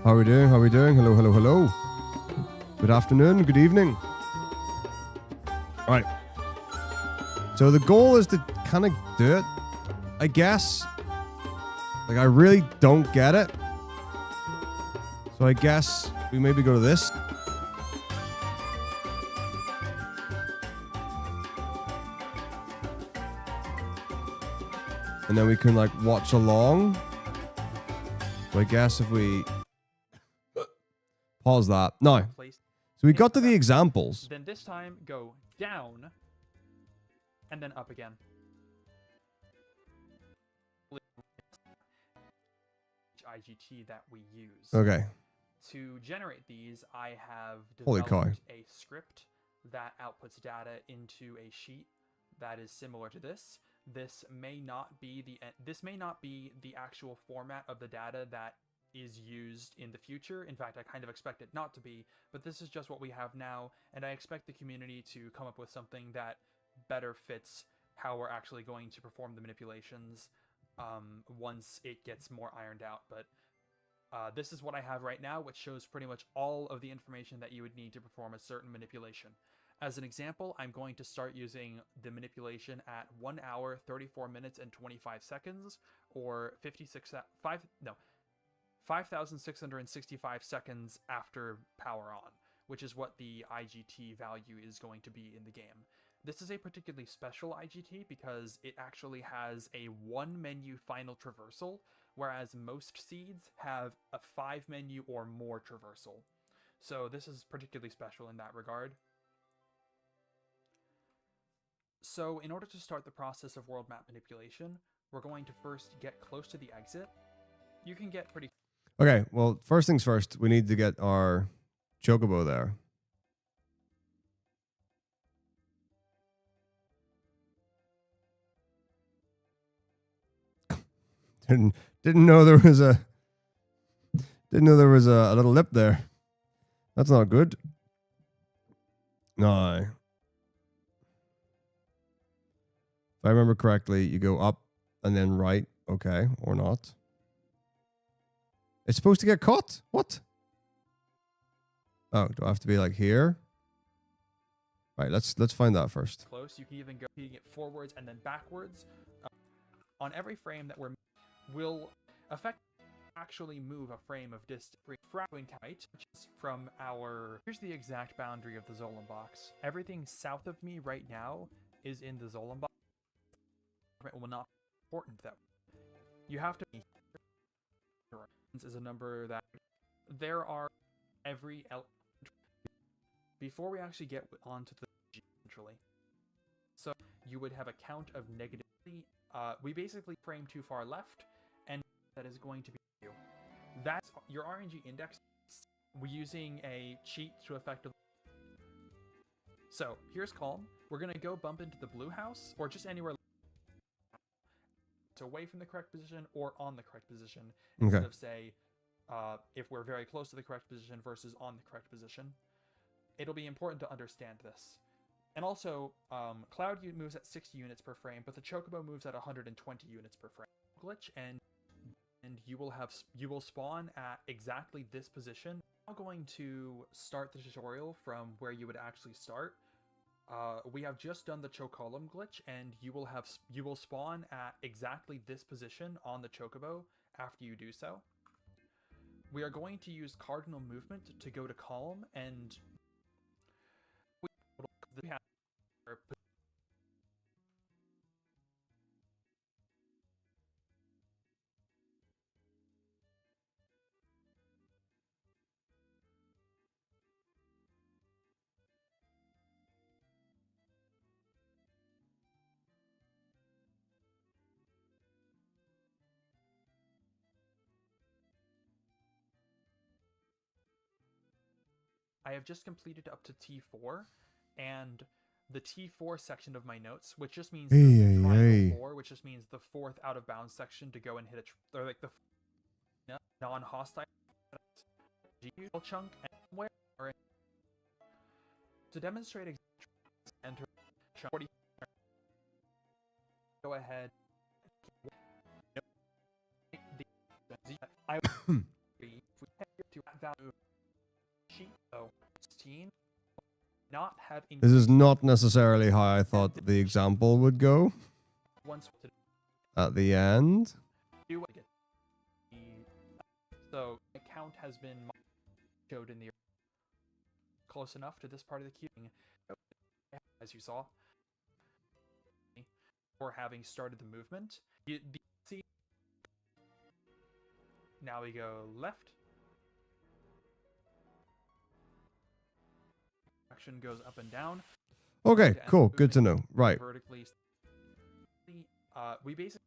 How are we doing? How are we doing? Hello, hello, hello. Good afternoon, good evening. All right. So the goal is to kind of do it, I guess. Like, I really don't get it. So I guess we maybe go to this. And then we can, like, watch along. So I guess if we pause that. No. So we got to the examples. Then this time go down and then up again. IGT that we use. Okay. To generate these, I have Holy developed cow. a script that outputs data into a sheet that is similar to this. This may not be the actual format of the data that is used in the future. In fact, I kind of expect it not to be, but this is just what we have now, and I expect the community to come up with something that better fits how we're actually going to perform the manipulations once it gets more ironed out. But this is what I have right now, which shows pretty much all of the information that you would need to perform a certain manipulation. As an example, I'm going to start using the manipulation at 1 hour, 34 minutes, and 25 seconds, or 5,665 seconds after power on, which is what the IGT value is going to be in the game. This is a particularly special IGT because it actually has a 1-menu final traversal, whereas most seeds have a 5-menu or more traversal. So this is particularly special in that regard. So in order to start the process of world map manipulation, we're going to first get close to the exit. You can get pretty... Okay, well, first things first, we need to get our chocobo there. Didn't know there was a little lip there. That's not good. No. If I remember correctly, you go up and then right. Okay, or not. It's supposed to get caught? What? Oh, do I have to be like here? Right, let's find that first. Close. You can even go forwards and then backwards. On every frame that will actually move a frame of distance from height, which is from our... Here's the exact boundary of the Zolan box. Everything south of me right now is in the Zolan box. It will not be important though. You have to... is a number that there are every before we actually get onto the centrally. So you would have a count of negatively. We basically frame too far left, and that is going to be you. That's your RNG index. We're using a cheat to effectively. So here's calm. We're gonna go bump into the blue house, or just anywhere away from the correct position or on the correct position, instead of say if we're very close to the correct position versus on the correct position. It'll be important to understand this. And also, Cloud moves at 60 units per frame, but the Chocobo moves at 120 units per frame. Glitch, and you will spawn at exactly this position. I'm going to start the tutorial from where you would actually start. We have just done the Chocolum glitch, and you will spawn at exactly this position on the Chocobo after you do so. We are going to use cardinal movement to go to calm, and we have I have just completed up to T4, and the T4 section of my notes, which just means the triangle 4, which just means the 4th out of bounds section to go and hit or like the non-hostile chunk anywhere. To demonstrate enter 40. Go ahead. I to value sheet, so 16, not have This is increased not necessarily how I thought the example would go once to at the end. do what it. So the count has been showed in the close enough to this part of the queuing, as you saw, or having started the movement. You see, now we go left. Action goes up and down. Okay, cool. Good to know. Right. Vertically. We basically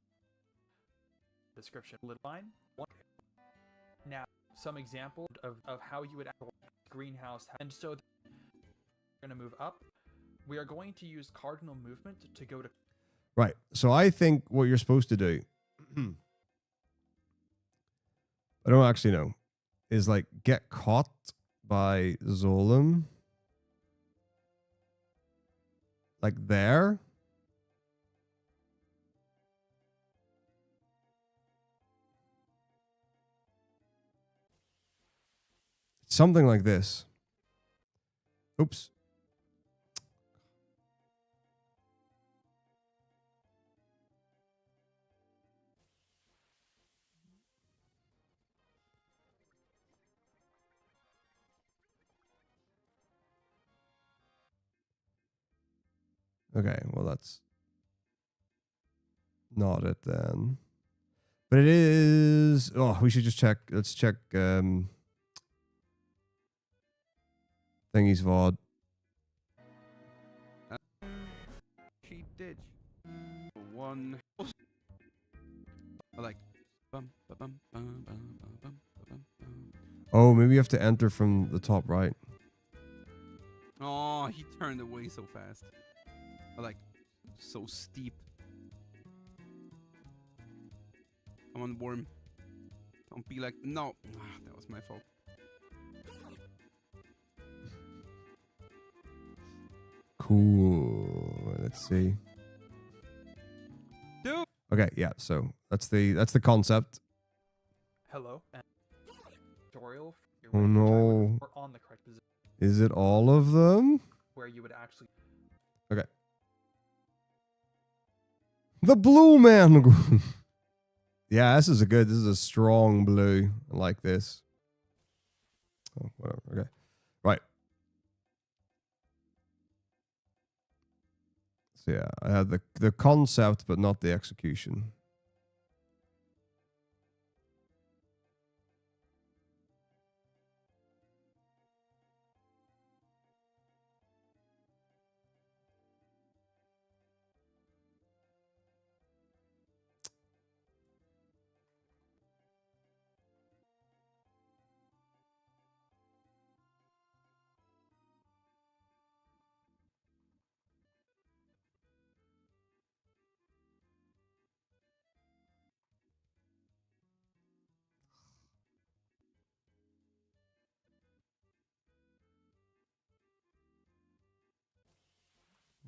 description lit line. Now, some example of how you would actually greenhouse, and so we're going to move up. We are going to use cardinal movement to go to. Right. So I think what you're supposed to do, I don't actually know, is like get caught by Zolom. Like there. Something like this. Oops. Okay, well that's not it then. But it is... Oh, we should just check. Let's check Thingy's VOD. Cheat ditch. One. Like. Bum, ba, bum, bum, bum, bum, bum, bum, bum. Oh, maybe you have to enter from the top right. Oh, he turned away so fast. Like, so steep. Come on, worm. Don't be like, no. Ah, that was my fault. Cool. Let's see. Dude. Okay, yeah. So that's the concept. Hello. And tutorial. Oh no. Or on the correct position. Is it all of them? Where you would actually. Okay. The blue man. Yeah, this is a strong blue. I like this. Oh, whatever. Okay. Right. So yeah, I had the concept, but not the execution.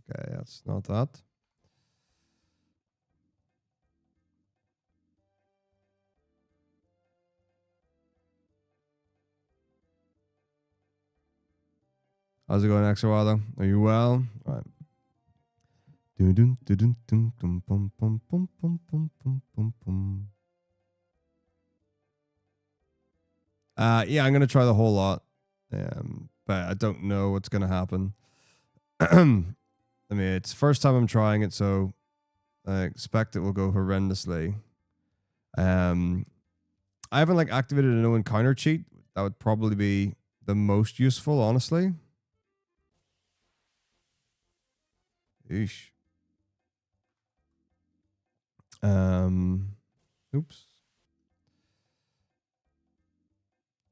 Okay, that's not that. How's it going, Exawada? Are you well? All right. Yeah, I'm gonna try the whole lot, but I don't know what's gonna happen. I mean, it's first time I'm trying it, so I expect it will go horrendously. I haven't like activated a no encounter cheat. That would probably be the most useful, honestly. Eesh. Oops.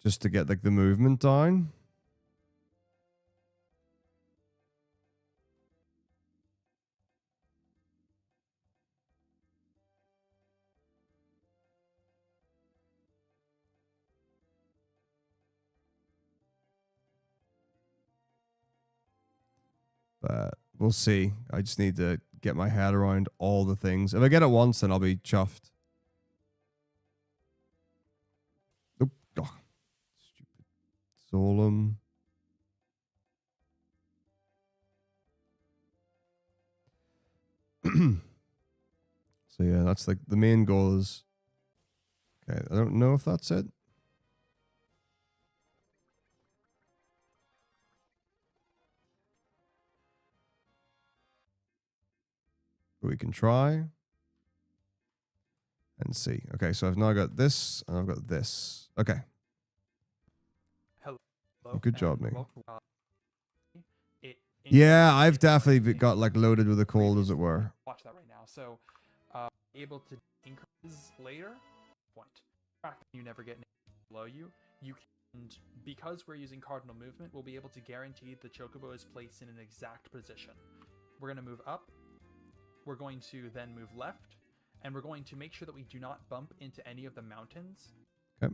Just to get like the movement down. But we'll see. I just need to get my head around all the things. If I get it once, then I'll be chuffed. Oop. Oh, stupid. install them. So yeah, that's like the main goal is. Okay, I don't know if that's it. But we can try and see. Okay, so I've now got this and I've got this. Okay. Hello. Good job, and mate. welcome. It Yeah, indicates I've if you are definitely using got like loaded with a cold, as it previously. were. Watch that right now. So, able to increase later. Point. You never get below you. You can, because we're using cardinal movement, we'll be able to guarantee the chocobo is placed in an exact position. We're going to move up. We're going to then move left, and we're going to make sure that we do not bump into any of the mountains. Okay.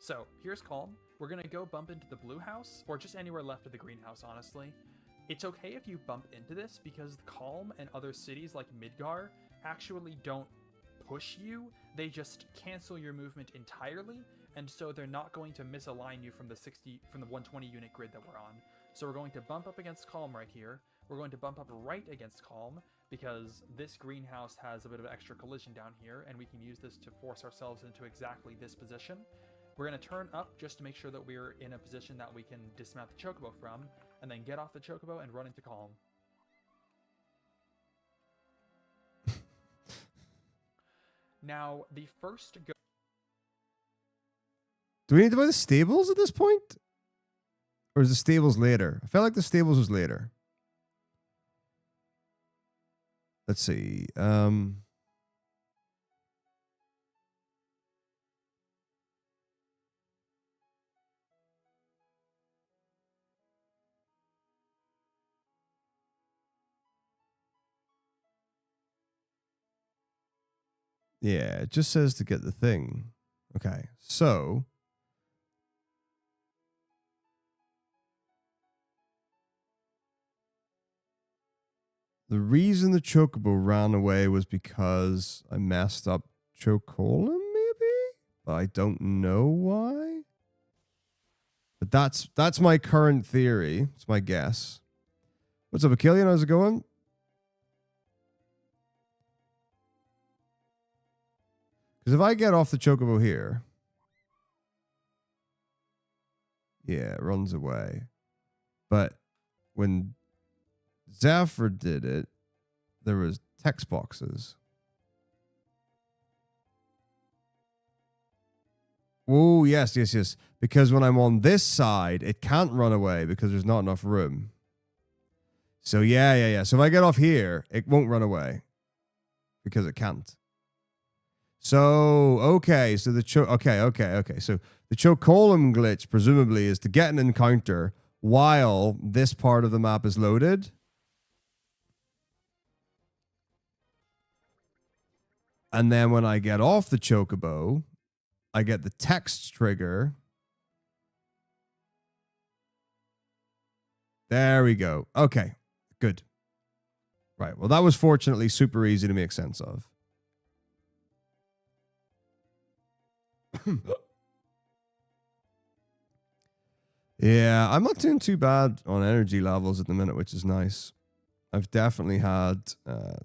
So here's Calm. We're going to go bump into the blue house, or just anywhere left of the greenhouse, honestly. It's okay if you bump into this, because Calm and other cities like Midgar actually don't push you. They just cancel your movement entirely, and so they're not going to misalign you from the 120 unit grid that we're on. So we're going to bump up against Calm right here. We're going to bump up right against Calm, because this greenhouse has a bit of extra collision down here, and we can use this to force ourselves into exactly this position. We're going to turn up just to make sure that we're in a position that we can dismount the chocobo from, and then get off the chocobo and run into Calm. Now, the first go... Do we need to buy the stables at this point? Or is the stables later? I felt like the stables was later. Let's see. Yeah, it just says to get the thing. Okay, so the reason the chocobo ran away was because I messed up Chocolum, maybe? But I don't know why. But that's my current theory. It's my guess. What's up, Achillian? How's it going? Because if I get off the chocobo here, yeah, it runs away. But when Zephyr did it, there was text boxes. Oh, yes. Because when I'm on this side, it can't run away because there's not enough room. So yeah. So if I get off here, it won't run away because it can't. So, okay. So okay. So the Chocolum glitch presumably is to get an encounter while this part of the map is loaded. And then when I get off the chocobo, I get the text trigger. There we go. Okay, good. Right. Well, that was fortunately super easy to make sense of. Yeah, I'm not doing too bad on energy levels at the minute, which is nice. I've definitely had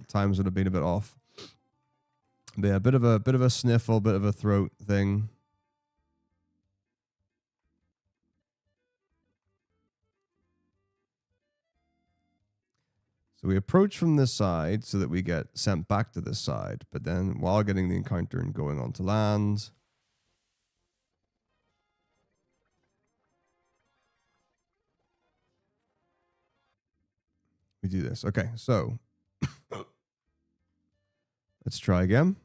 times when I've been a bit off. But yeah, a bit of a sniffle, bit of a throat thing. So we approach from this side so that we get sent back to this side, but then while getting the encounter and going on to land, we do this. Okay, so let's try again.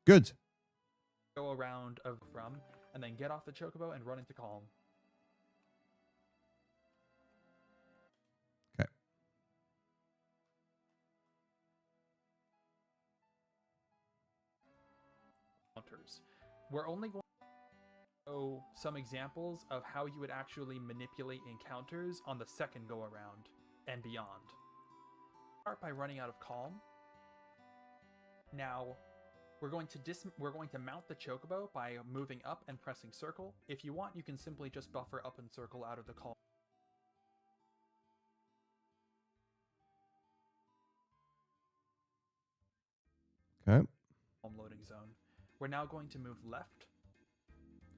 Good. Go around from, and then get off the chocobo and run into calm. Okay. Counters. We're only going to show some examples of how you would actually manipulate encounters on the second go around and beyond. Start by running out of calm. Now, we're going to mount the chocobo by moving up and pressing circle. If you want, you can simply just buffer up and circle out of the calm. Okay. Loading zone. We're now going to move left.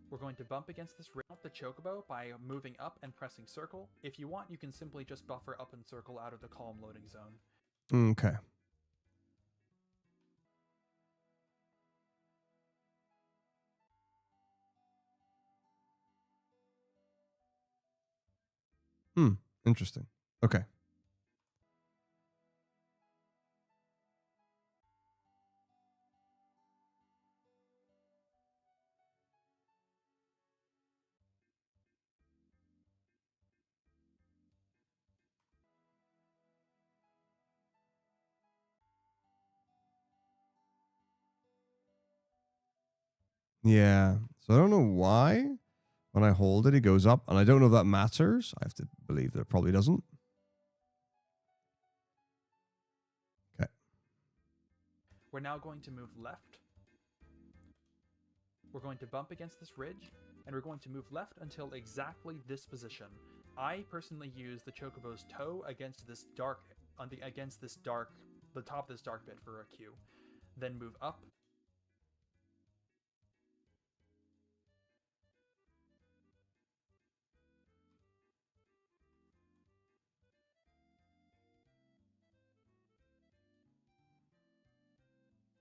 We're going to bump against this mount the chocobo by moving up and pressing circle. If you want, you can simply just buffer up and circle out of the calm loading zone. Okay. Interesting. Okay. Yeah. So I don't know why when I hold it, it goes up, and I don't know if that matters. I have to believe that it probably doesn't. Okay. We're now going to move left. We're going to bump against this ridge, and we're going to move left until exactly this position. I personally use the chocobo's toe against this the top of this dark bit for a cue. Then move up.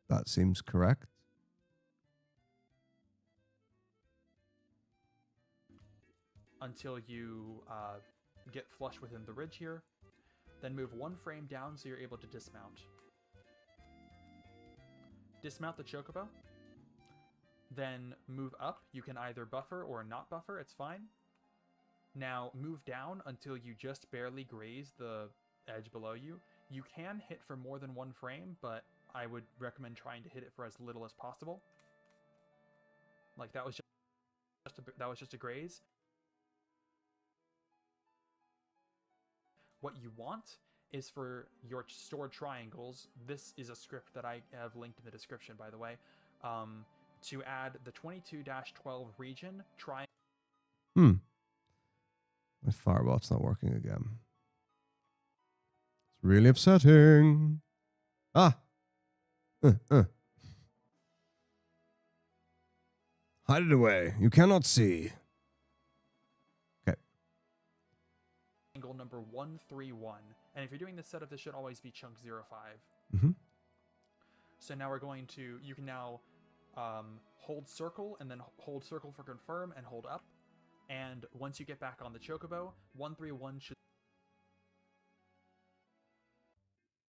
That seems correct. Until you get flush within the ridge here. Then move one frame down so you're able to dismount. Dismount the chocobo. Then move up. You can either buffer or not buffer, it's fine. Now move down until you just barely graze the edge below you. You can hit for more than one frame, but I would recommend trying to hit it for as little as possible. Like that was just a graze. What you want is for your stored triangles. This is a script that I have linked in the description, by the way. To add the 22-12 region triangle. My firebot's not working again. It's really upsetting. Ah. Hide it away. You cannot see. Okay. Angle number 131. And if you're doing this setup, this should always be chunk 05. So now we're going to, you can now hold circle and then hold circle for confirm and hold up. And once you get back on the chocobo, 131 should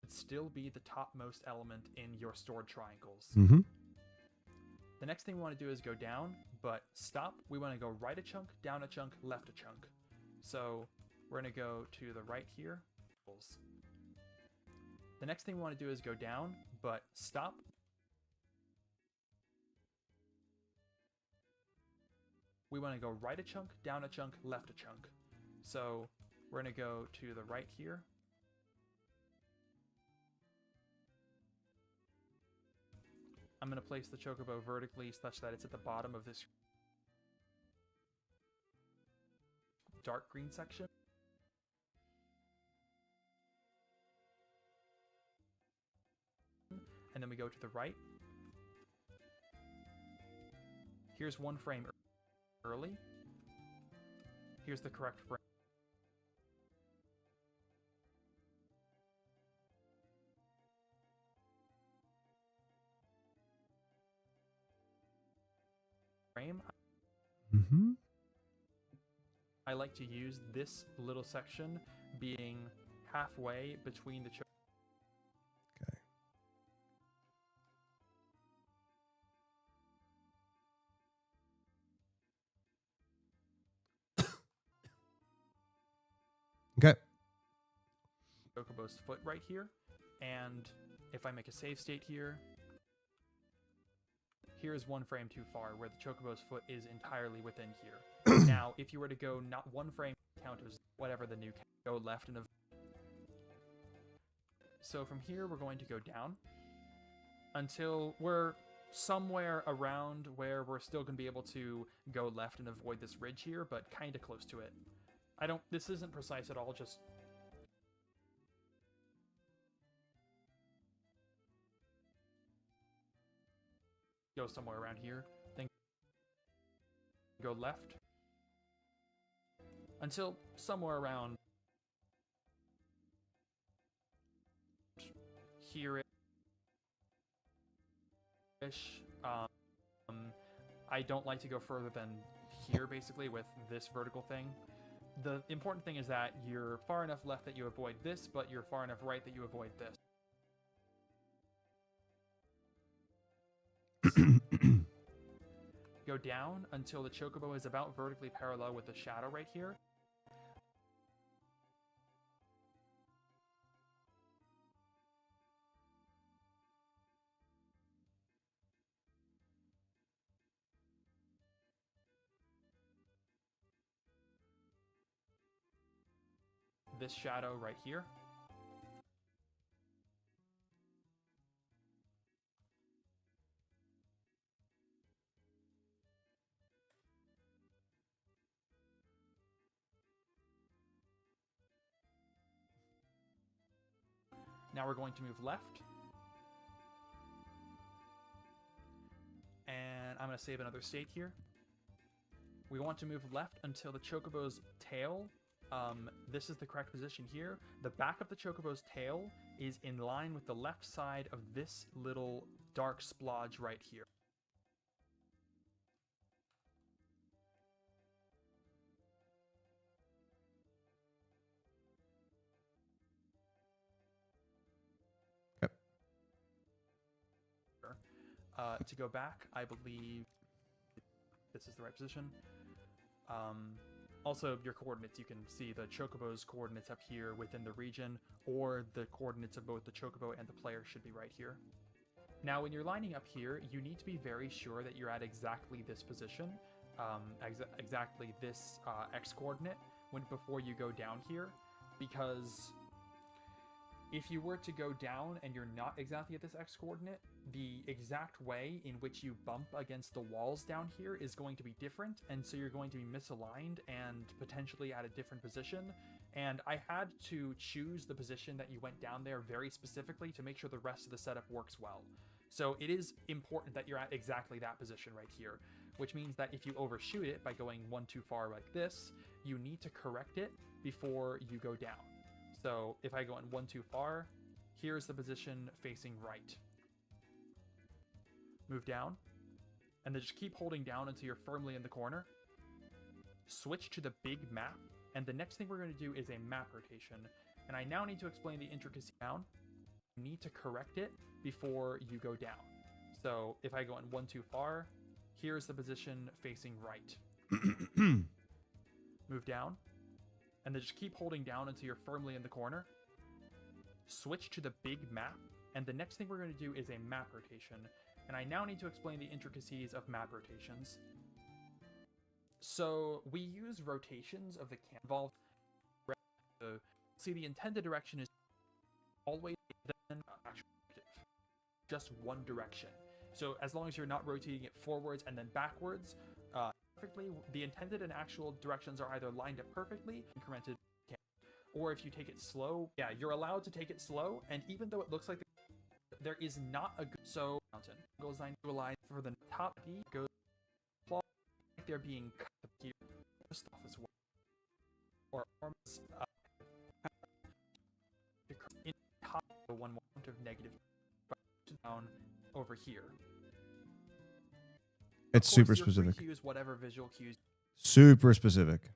still be the topmost element in your stored triangles. The next thing we want to do is go down, but stop. We want to go right a chunk, down a chunk, left a chunk. So we're going to go to the right here. The next thing we want to do is go down, but stop. We want to go right a chunk, down a chunk, left a chunk. So we're going to go to the right here. I'm going to place the chocobo vertically such that it's at the bottom of this dark green section. And then we go to the right. Here's one frame early. Here's the correct frame. I like to use this little section being halfway between the chocobo's foot right here. And if I make a save state here, here's one frame too far where the chocobo's foot is entirely within here. Now, if you were to go not one frame count as whatever the new count, go left in the... So from here, we're going to go down until we're somewhere around where we're still going to be able to go left and avoid this ridge here, but kind of close to it. This isn't precise at all, just... Go somewhere around here, then go left until somewhere around here-ish. I don't like to go further than here, basically, with this vertical thing. The important thing is that you're far enough left that you avoid this, but you're far enough right that you avoid this. Go down until the chocobo is about vertically parallel with the shadow right here. This shadow right here. Now we're going to move left. And I'm going to save another state here. We want to move left until the chocobo's tail, this is the correct position here. The back of the chocobo's tail is in line with the left side of this little dark splodge right here. To go back, I believe this is the right position. Also, your coordinates, you can see the chocobo's coordinates up here within the region, or the coordinates of both the chocobo and the player should be right here. Now, when you're lining up here, you need to be very sure that you're at exactly this position, exactly this X coordinate before you go down here, because if you were to go down and you're not exactly at this X coordinate, the exact way in which you bump against the walls down here is going to be different, and so you're going to be misaligned and potentially at a different position. And I had to choose the position that you went down there very specifically to make sure the rest of the setup works well. So it is important that you're at exactly that position right here, which means that if you overshoot it by going one too far like this, you need to correct it before you go down. So if I go in one too far, here's the position facing right. Move down, and then just keep holding down until you're firmly in the corner. Switch to the big map, and the next thing we're going to do is a map rotation. And I now need to explain the intricacy down. You need to correct it before you go down. So if I go in one too far, here's the position facing right. Move down, and then just keep holding down until you're firmly in the corner. Switch to the big map, and the next thing we're going to do is a map rotation. And I now need to explain the intricacies of map rotations. So we use rotations of the canvas. See, the intended direction is always then just one direction. So as long as you're not rotating it forwards and then backwards, perfectly, the intended and actual directions are either lined up perfectly, incremented, or if you take it slow, yeah, you're allowed to take it slow. And even though it looks like there is not a good mountain goes line to a line for the top D goes like they're being cut here stuff as well, or in top one point of negative down over here. It's super specific. Use whatever visual cues. Super specific.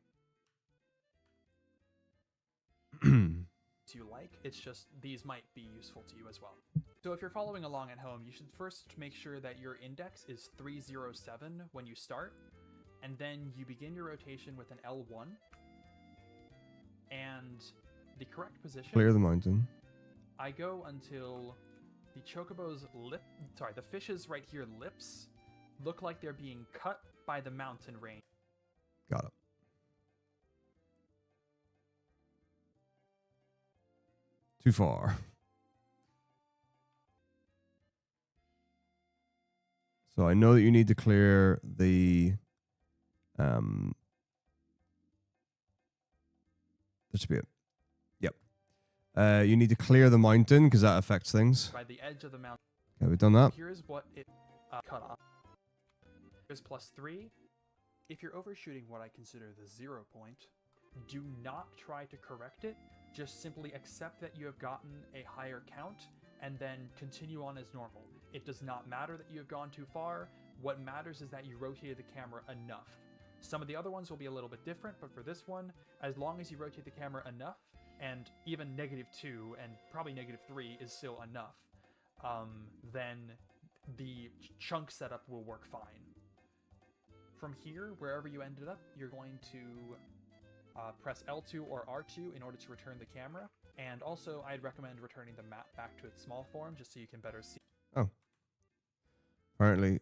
You like, it's just these might be useful to you as well. So if you're following along at home, you should first make sure that your index is 307 when you start, and then you begin your rotation with an L1, and the correct position. Clear the mountain. I go until the chocobo's the fish's right here lips look like they're being cut by the mountain range. Got it. Too far. So I know that you need to clear the that should be it. Yep. You need to clear the mountain because that affects things. By the edge of the mountain. Okay, we've done that. Here's what it cut off. Here's +3. If you're overshooting what I consider the 0 point, do not try to correct it. Just simply accept that you have gotten a higher count and then continue on as normal. It does not matter that you have gone too far. What matters is that you rotated the camera enough. Some of the other ones will be a little bit different, but for this one, as long as you rotate the camera enough, and even -2 and probably -3 is still enough, then the chunk setup will work fine. From here, wherever you ended up, you're going to press L2 or R2 in order to return the camera. And also, I'd recommend returning the map back to its small form just so you can better see. Oh. Apparently,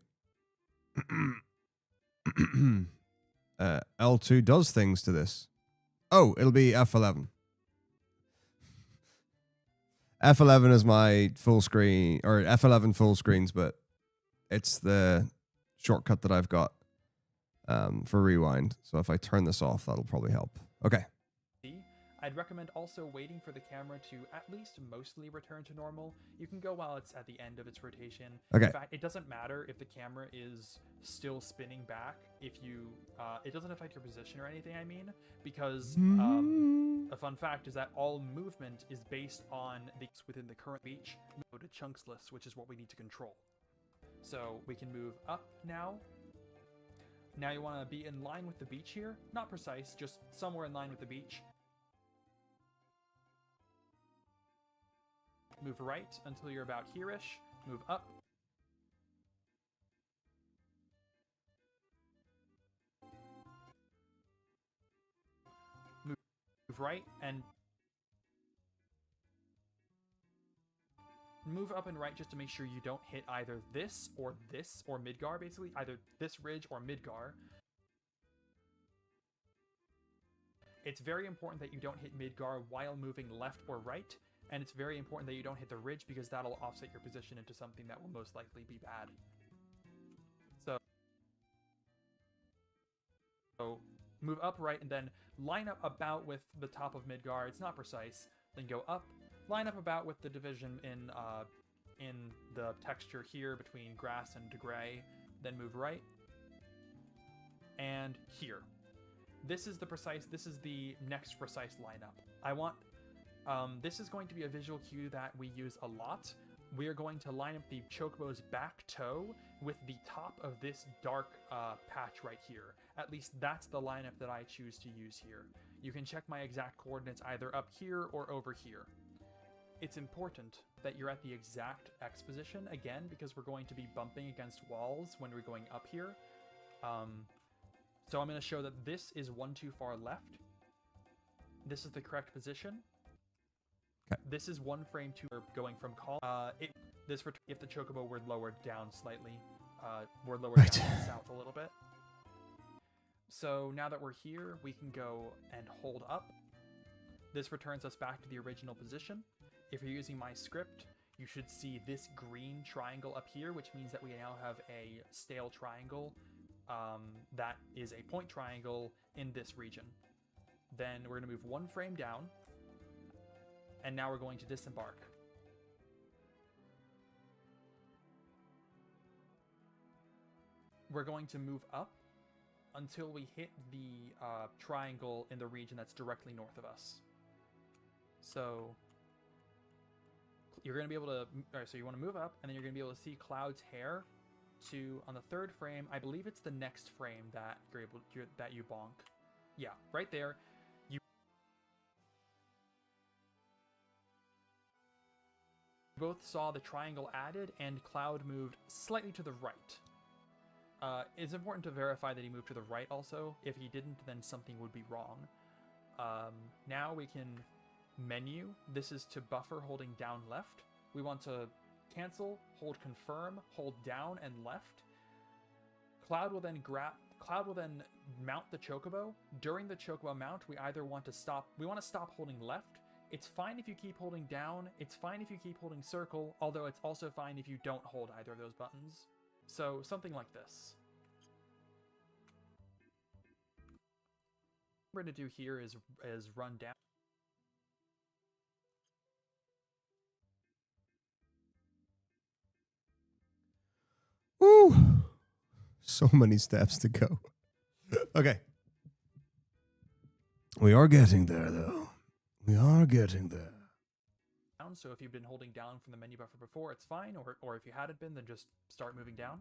L2 does things to this. Oh, it'll be F11. F11 is my full screen, or F11 full screens, but it's the shortcut that I've got for rewind. So if I turn this off, that'll probably help. Okay. I'd recommend also waiting for the camera to at least mostly return to normal. You can go while it's at the end of its rotation. Okay. In fact, it doesn't matter if the camera is still spinning back. If you, it doesn't affect your position or anything, I mean, because a fun fact is that all movement is based on the within the current beach. Go to chunks list, which is what we need to control. So we can move up now. Now you want to be in line with the beach here. Not precise, just somewhere in line with the beach. Move right until you're about here-ish. Move up. Move right and move up and right just to make sure you don't hit either this or Midgar, basically. Either this ridge or Midgar. It's very important that you don't hit Midgar while moving left or right. And it's very important that you don't hit the ridge because that'll offset your position into something that will most likely be bad. So move up right and then line up about with the top of Midgar. It's not precise. Then go up, line up about with the division in the texture here between grass and gray. Then move right. And here. This is the next precise lineup. I want this is going to be a visual cue that we use a lot. We are going to line up the Chocobo's back toe with the top of this dark patch right here. At least that's the lineup that I choose to use here. You can check my exact coordinates either up here or over here. It's important that you're at the exact X position, again, because we're going to be bumping against walls when we're going up here. So I'm going to show that this is one too far left. This is the correct position. Okay. This is one frame too going from call. If the Chocobo were lowered down slightly, we're lowered down to the south a little bit. So now that we're here, we can go and hold up. This returns us back to the original position. If you're using my script, you should see this green triangle up here, which means that we now have a stale triangle that is a point triangle in this region. Then we're going to move one frame down. And now we're going to disembark. We're going to move up until we hit the triangle in the region that's directly north of us. So you're going to be able to, alright, so you want to move up, and then you're going to be able to see Cloud's hair on the third frame. I believe it's the next frame that that you bonk. Yeah, right there. Both saw the triangle added and Cloud moved slightly to the right. It's important to verify that he moved to the right also. If he didn't, then something would be wrong. Now we can menu, this is to buffer holding down left. We want to cancel, hold confirm, hold down and left. Cloud will then mount the chocobo. During the chocobo mount, we want to stop holding left. It's fine if you keep holding down. It's fine if you keep holding circle, although it's also fine if you don't hold either of those buttons. So something like this. What we're going to do here is run down. Woo! So many steps to go. Okay. We are getting there, though. We are getting there. So if you've been holding down from the menu buffer before, it's fine. Or if you hadn't been, then just start moving down.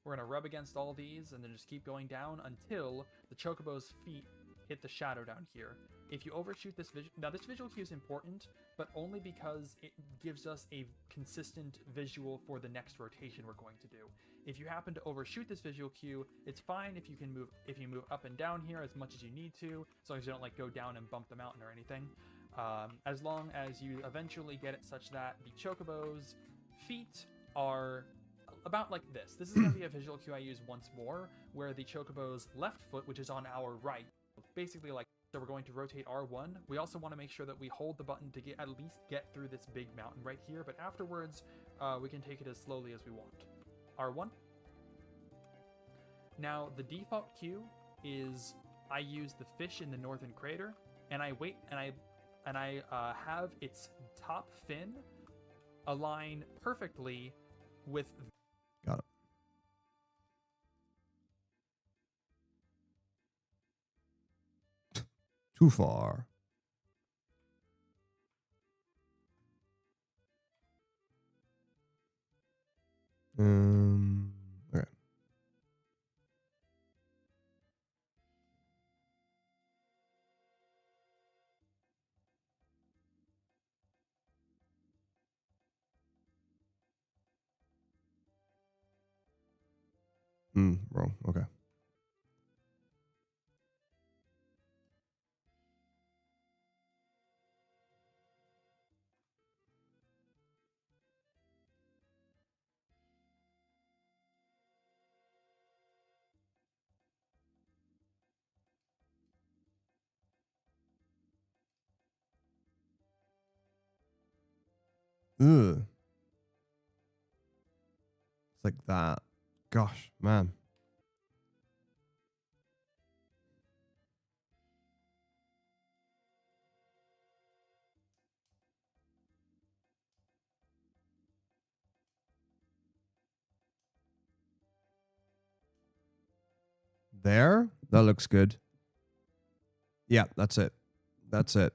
We're going to rub against all these and then just keep going down until the chocobo's feet hit the shadow down here. If you overshoot this visual... Now, this visual cue is important, but only because it gives us a consistent visual for the next rotation we're going to do. If you happen to overshoot this visual cue, it's fine if you move up and down here as much as you need to, as long as you don't like go down and bump the mountain or anything. As long as you eventually get it such that the chocobo's feet are about like this. This is going to be a visual cue I use once more, where the chocobo's left foot, which is on our right, basically like, so we're going to rotate R1. We also want to make sure that we hold the button to at least get through this big mountain right here, but afterwards, we can take it as slowly as we want. R1. Now, the default cue is I use the fish in the northern crater, and I wait, and I have its top fin align perfectly with... Got it. Too far. Okay. Wrong. Okay. Ugh. It's like that. Gosh, man. There? That looks good. Yeah, that's it. That's it.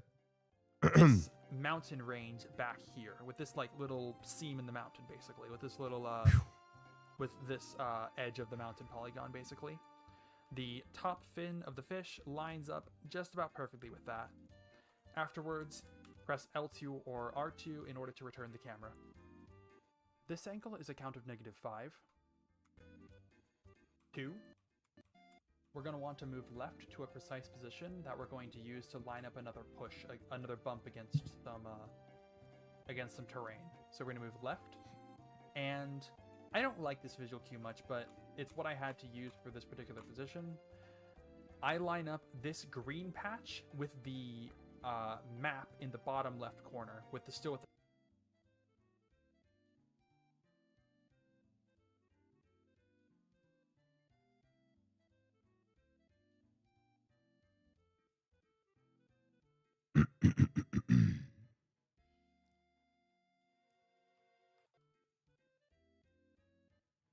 This mountain range back here, with this like little seam in the mountain, basically, with this little edge of the mountain polygon, basically. The top fin of the fish lines up just about perfectly with that. Afterwards, press L2 or R2 in order to return the camera. This angle is a count of -5. 2. We're going to want to move left to a precise position that we're going to use to line up another push, another bump against some terrain. So we're going to move left, and I don't like this visual cue much, but it's what I had to use for this particular position. I line up this green patch with the map in the bottom left corner, with the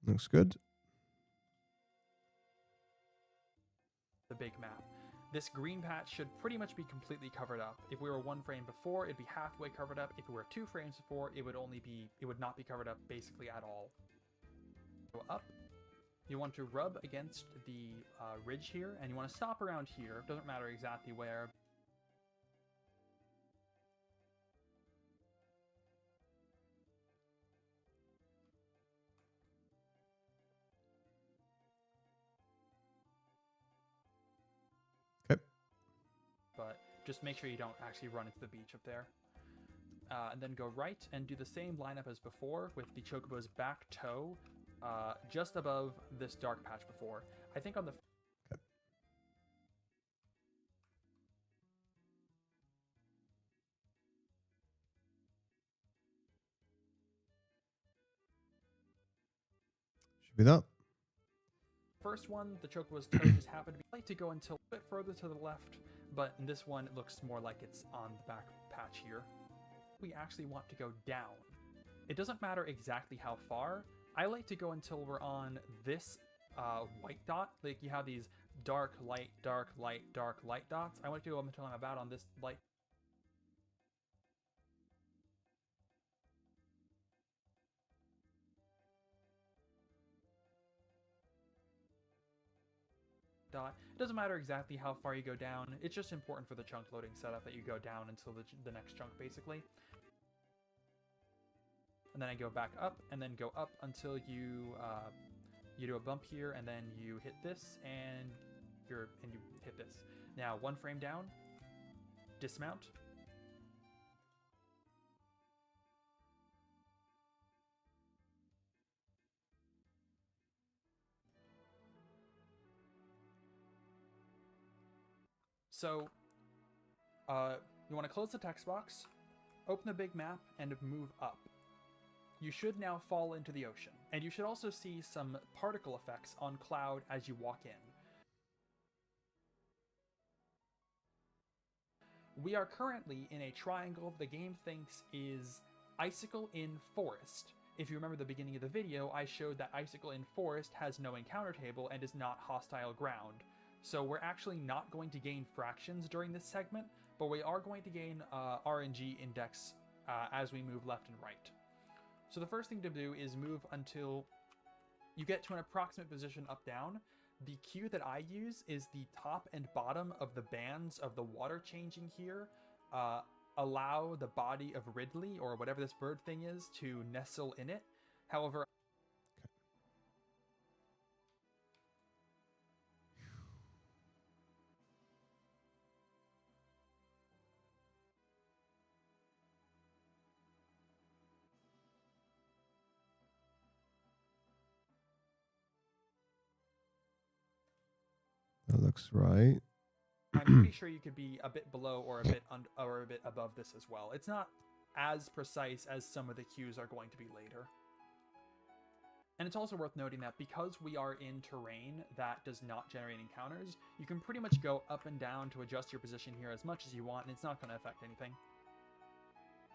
Looks good. the big map. This green patch should pretty much be completely covered up. If we were 1 frame before, it'd be halfway covered up. If we were 2 frames before, it would not be covered up basically at all. Go up. You want to rub against the ridge here, and you want to stop around here. Doesn't matter exactly where. Okay. But Just make sure you don't actually run into the beach up there. And then go right and do the same lineup as before with the Chocobo's back toe just above this dark patch before. I think on the... Should be that. First one, the Chocobo's toe just happened to be like to go until a bit further to the left, but in this one it looks more like it's on the back patch here. We actually want to go down. It doesn't matter exactly how far. I like to go until we're on this white dot. Like you have these dark, light, dark, light, dark, light dots. I want to go until I'm about on this light dot. It doesn't matter exactly how far you go down. It's just important for the chunk loading setup that you go down until the next chunk, basically. And then I go back up, and then go up until you you do a bump here, and then you hit this, and you hit this. Now, one frame down, dismount. So, you want to close the text box, open the big map, and move up. You should now fall into the ocean, and you should also see some particle effects on Cloud as you walk in. We are currently in a triangle the game thinks is Icicle in Forest. If you remember the beginning of the video, I showed that Icicle in Forest has no encounter table and is not hostile ground. So we're actually not going to gain fractions during this segment, but we are going to gain RNG index as we move left and right. So the first thing to do is move until you get to an approximate position up-down. The cue that I use is the top and bottom of the bands of the water changing here. Allow the body of Ridley, or whatever this bird thing is, to nestle in it. However, That looks right. I'm pretty sure you could be a bit below or a bit or a bit above this as well. It's not as precise as some of the cues are going to be later. And it's also worth noting that because we are in terrain that does not generate encounters, you can pretty much go up and down to adjust your position here as much as you want, and it's not going to affect anything.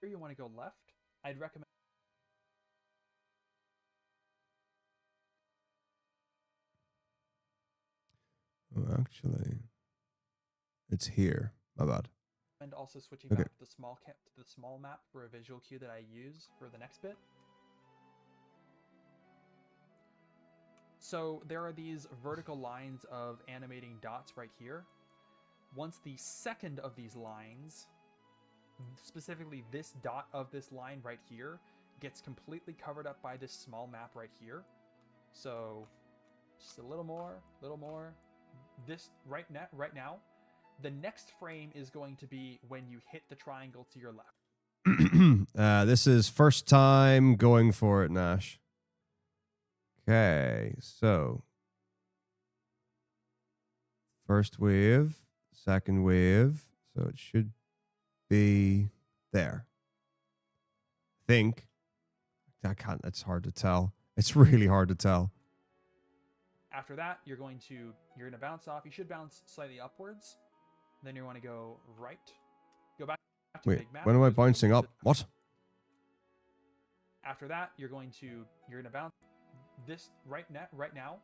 Here you want to go left. I'd recommend... Oh, actually, it's here. My bad. And also switching Okay. back to the small map for a visual cue that I use for the next bit. So there are these vertical lines of animating dots right here. Once the second of these lines, specifically this dot of this line right here, gets completely covered up by this small map right here. So just a little more. This right now, the next frame is going to be when you hit the triangle to your left. This is first time going for it, Nash. Okay, so first wave, second wave, so it should be there. Think. I can't, it's hard to tell. It's really hard to tell. After that, you're going to bounce off. You should bounce slightly upwards. Then you want to go right. Go back to Wait, big map. when am I because we're gonna bouncing use up? it. What? After that, you're going to bounce this right now.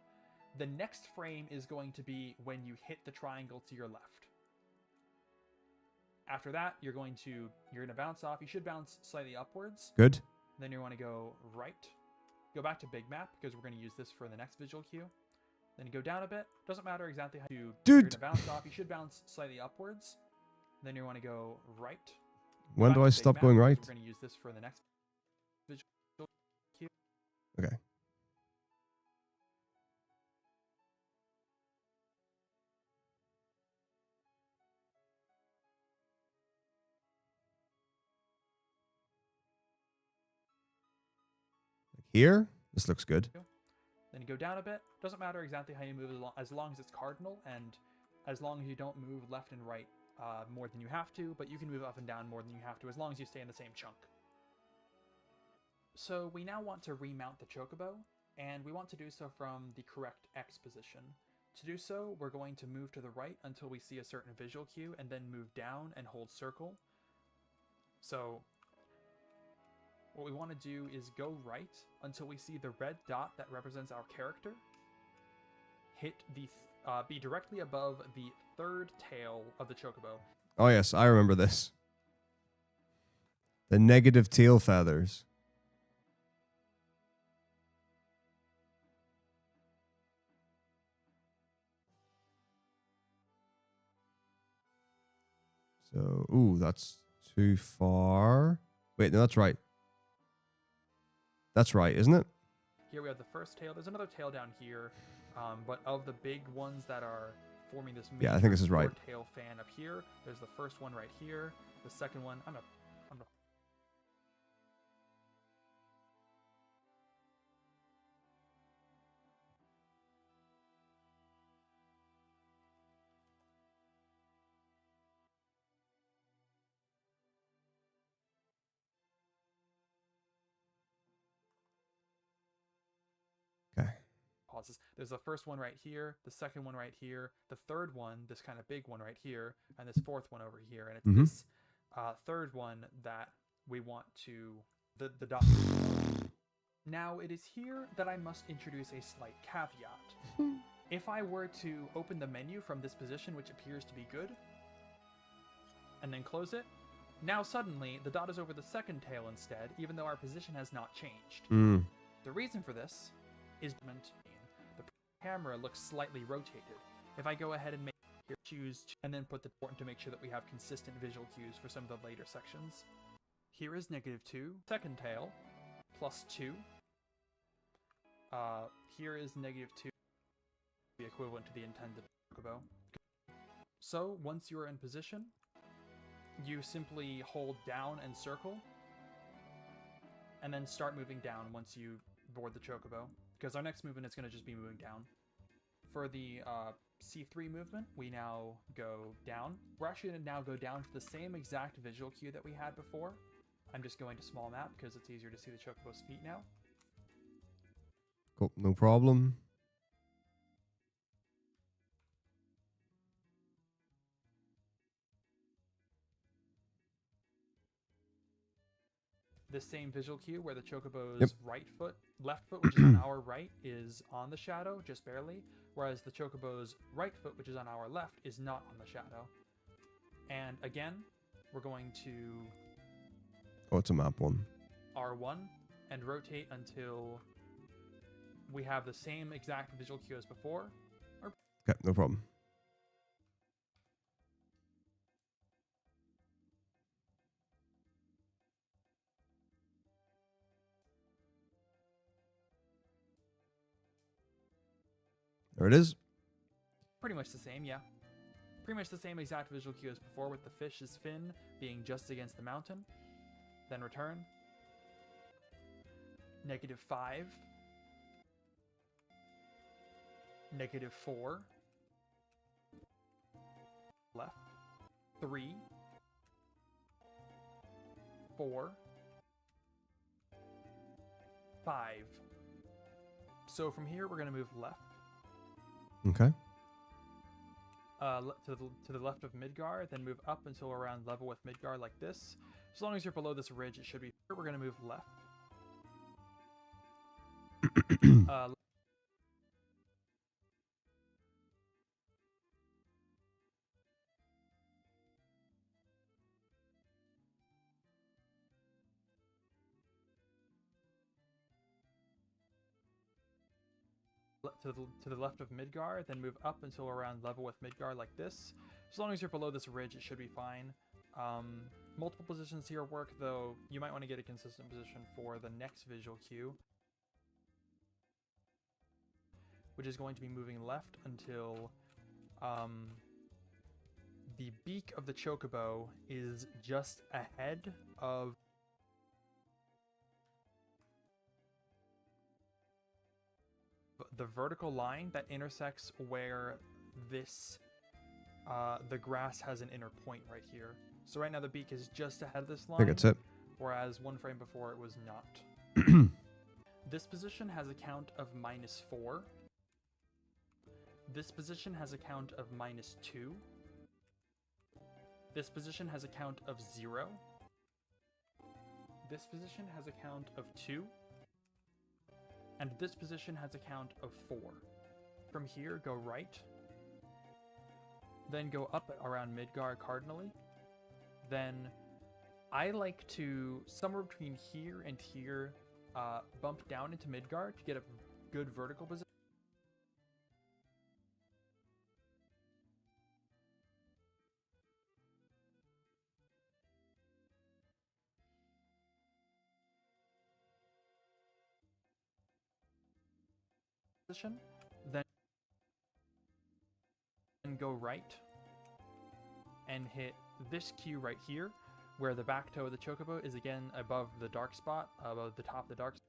The next frame is going to be when you hit the triangle to your left. After that, you're going to bounce off. You should bounce slightly upwards. Good. Then you want to go right. Go back to big map because we're going to use this for the next visual cue. Then you go down a bit. Doesn't matter exactly how you... Dude! You're going to bounce off. You should bounce slightly upwards. Then you want to go right. Go When back do to I big stop map going because right? We're going to use this for the next visual cue. Okay. here. This looks good. Then you go down a bit. Doesn't matter exactly how you move as long as it's cardinal, and as long as you don't move left and right more than you have to, but you can move up and down more than you have to as long as you stay in the same chunk. So we now want to remount the chocobo, and we want to do so from the correct X position. To do so, we're going to move to the right until we see a certain visual cue, and then move down and hold circle. So what we want to do is go right until we see the red dot that represents our character. Hit the be directly above the third tail of the chocobo. Oh yes, I remember this. The negative tail feathers. So, ooh, that's too far. Wait, no, that's right. That's right, isn't it? Here we have the first tail. There's another tail down here, but of the big ones that are forming this Yeah, I think this is right. tail fan up here, there's the first one right here. The second one, I'm not. Okay. Pauses. There's the first one right here, the second one right here, the third one, this kind of big one right here, and this fourth one over here. And it's this third one that we want to the dot. Now it is here that I must introduce a slight caveat. If I were to open the menu from this position, which appears to be good, and then close it, now suddenly the dot is over the second tail instead, even though our position has not changed. The reason for this is the camera looks slightly rotated. If I go ahead and choose and then put the button to make sure that we have consistent visual cues for some of the later sections. Here is -2, second tail, +2. Here is -2, the equivalent to the intended chocobo. So once you are in position, you simply hold down and circle, and then start moving down once you board the chocobo, because our next movement is going to just be moving down. For the C3 movement, we now go down. We're actually going to now go down to the same exact visual cue that we had before. I'm just going to small map because it's easier to see the chocobo's feet now. Cool, no problem. This same visual cue where the chocobo's left foot, which is on our right, is on the shadow, just barely, whereas the chocobo's right foot, which is on our left, is not on the shadow. And again, we're going to... Oh, it's a map one. R1 and rotate until we have the same exact visual cue as before. Okay, no problem. There it is. Pretty much the same, yeah. Pretty much the same exact visual cue as before, with the fish's fin being just against the mountain. Then return. -5. -4. Left. 3. 4. 5. So from here, we're going to move left. Okay. To the left of Midgar, then move up until we're around level with Midgar like this. As long as you're below this ridge, it should be. We're going to move left. To the left of Midgar, then move up until we're around level with Midgar like this. As long as you're below this ridge, it should be fine. Multiple positions here work, though you might want to get a consistent position for the next visual cue, which is going to be moving left until the beak of the chocobo is just ahead of the vertical line that intersects where this the grass has an inner point right here. So right now the beak is just ahead of this line. I think it's it. Whereas one frame before it was not. This position has a count of -4. This position has a count of -2. This position has a count of 0. This position has a count of 2. And this position has a count of 4. From here, go right. Then go up around Midgar cardinally. Then I like to, somewhere between here and here, bump down into Midgar to get a good vertical position. Then go right and hit this queue right here, where the back toe of the chocobo is again above the dark spot, above the top of the dark spot.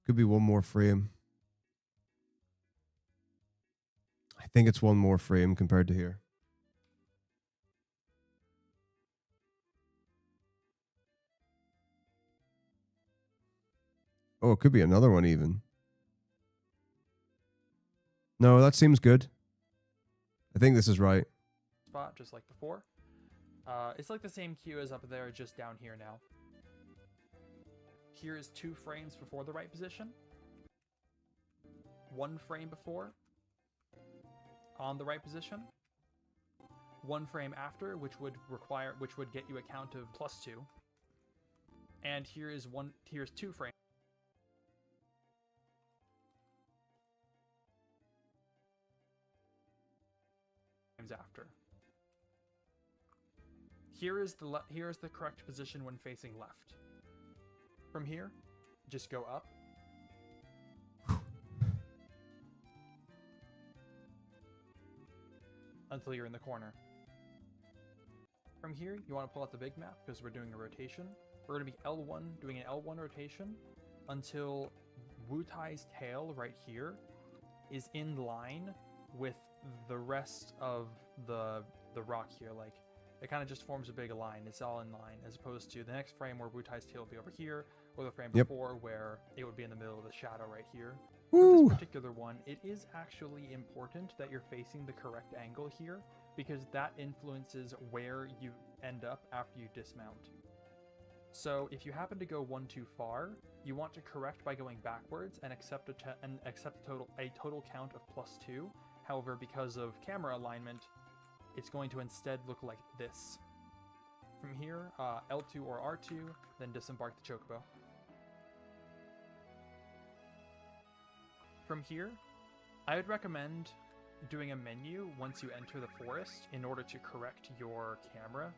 Could be one more frame. I think it's one more frame compared to here. Oh, it could be another one even. No, that seems good. I think this is right. Spot just like before. It's like the same queue as up there, just down here now. Here is 2 frames before the right position. 1 frame before on the right position. 1 frame after, which would get you a count of +2. And here's 2 frames after. Here is the correct position when facing left. From here, just go up. Until you're in the corner. From here, you want to pull out the big map because we're doing a rotation. We're going to be L1, doing an L1 rotation until Wutai's tail right here is in line with the rest of the rock here. Like, it kind of just forms a big line. It's all in line, as opposed to the next frame where Wutai's tail will be over here, or the frame before where it would be in the middle of the shadow right here. For this particular one, it is actually important that you're facing the correct angle here, because that influences where you end up after you dismount. So if you happen to go one too far, you want to correct by going backwards and accept a total count of +2. However, because of camera alignment, it's going to instead look like this. From here, L2 or R2, then disembark the chocobo. From here, I would recommend doing a menu once you enter the forest in order to correct your camera,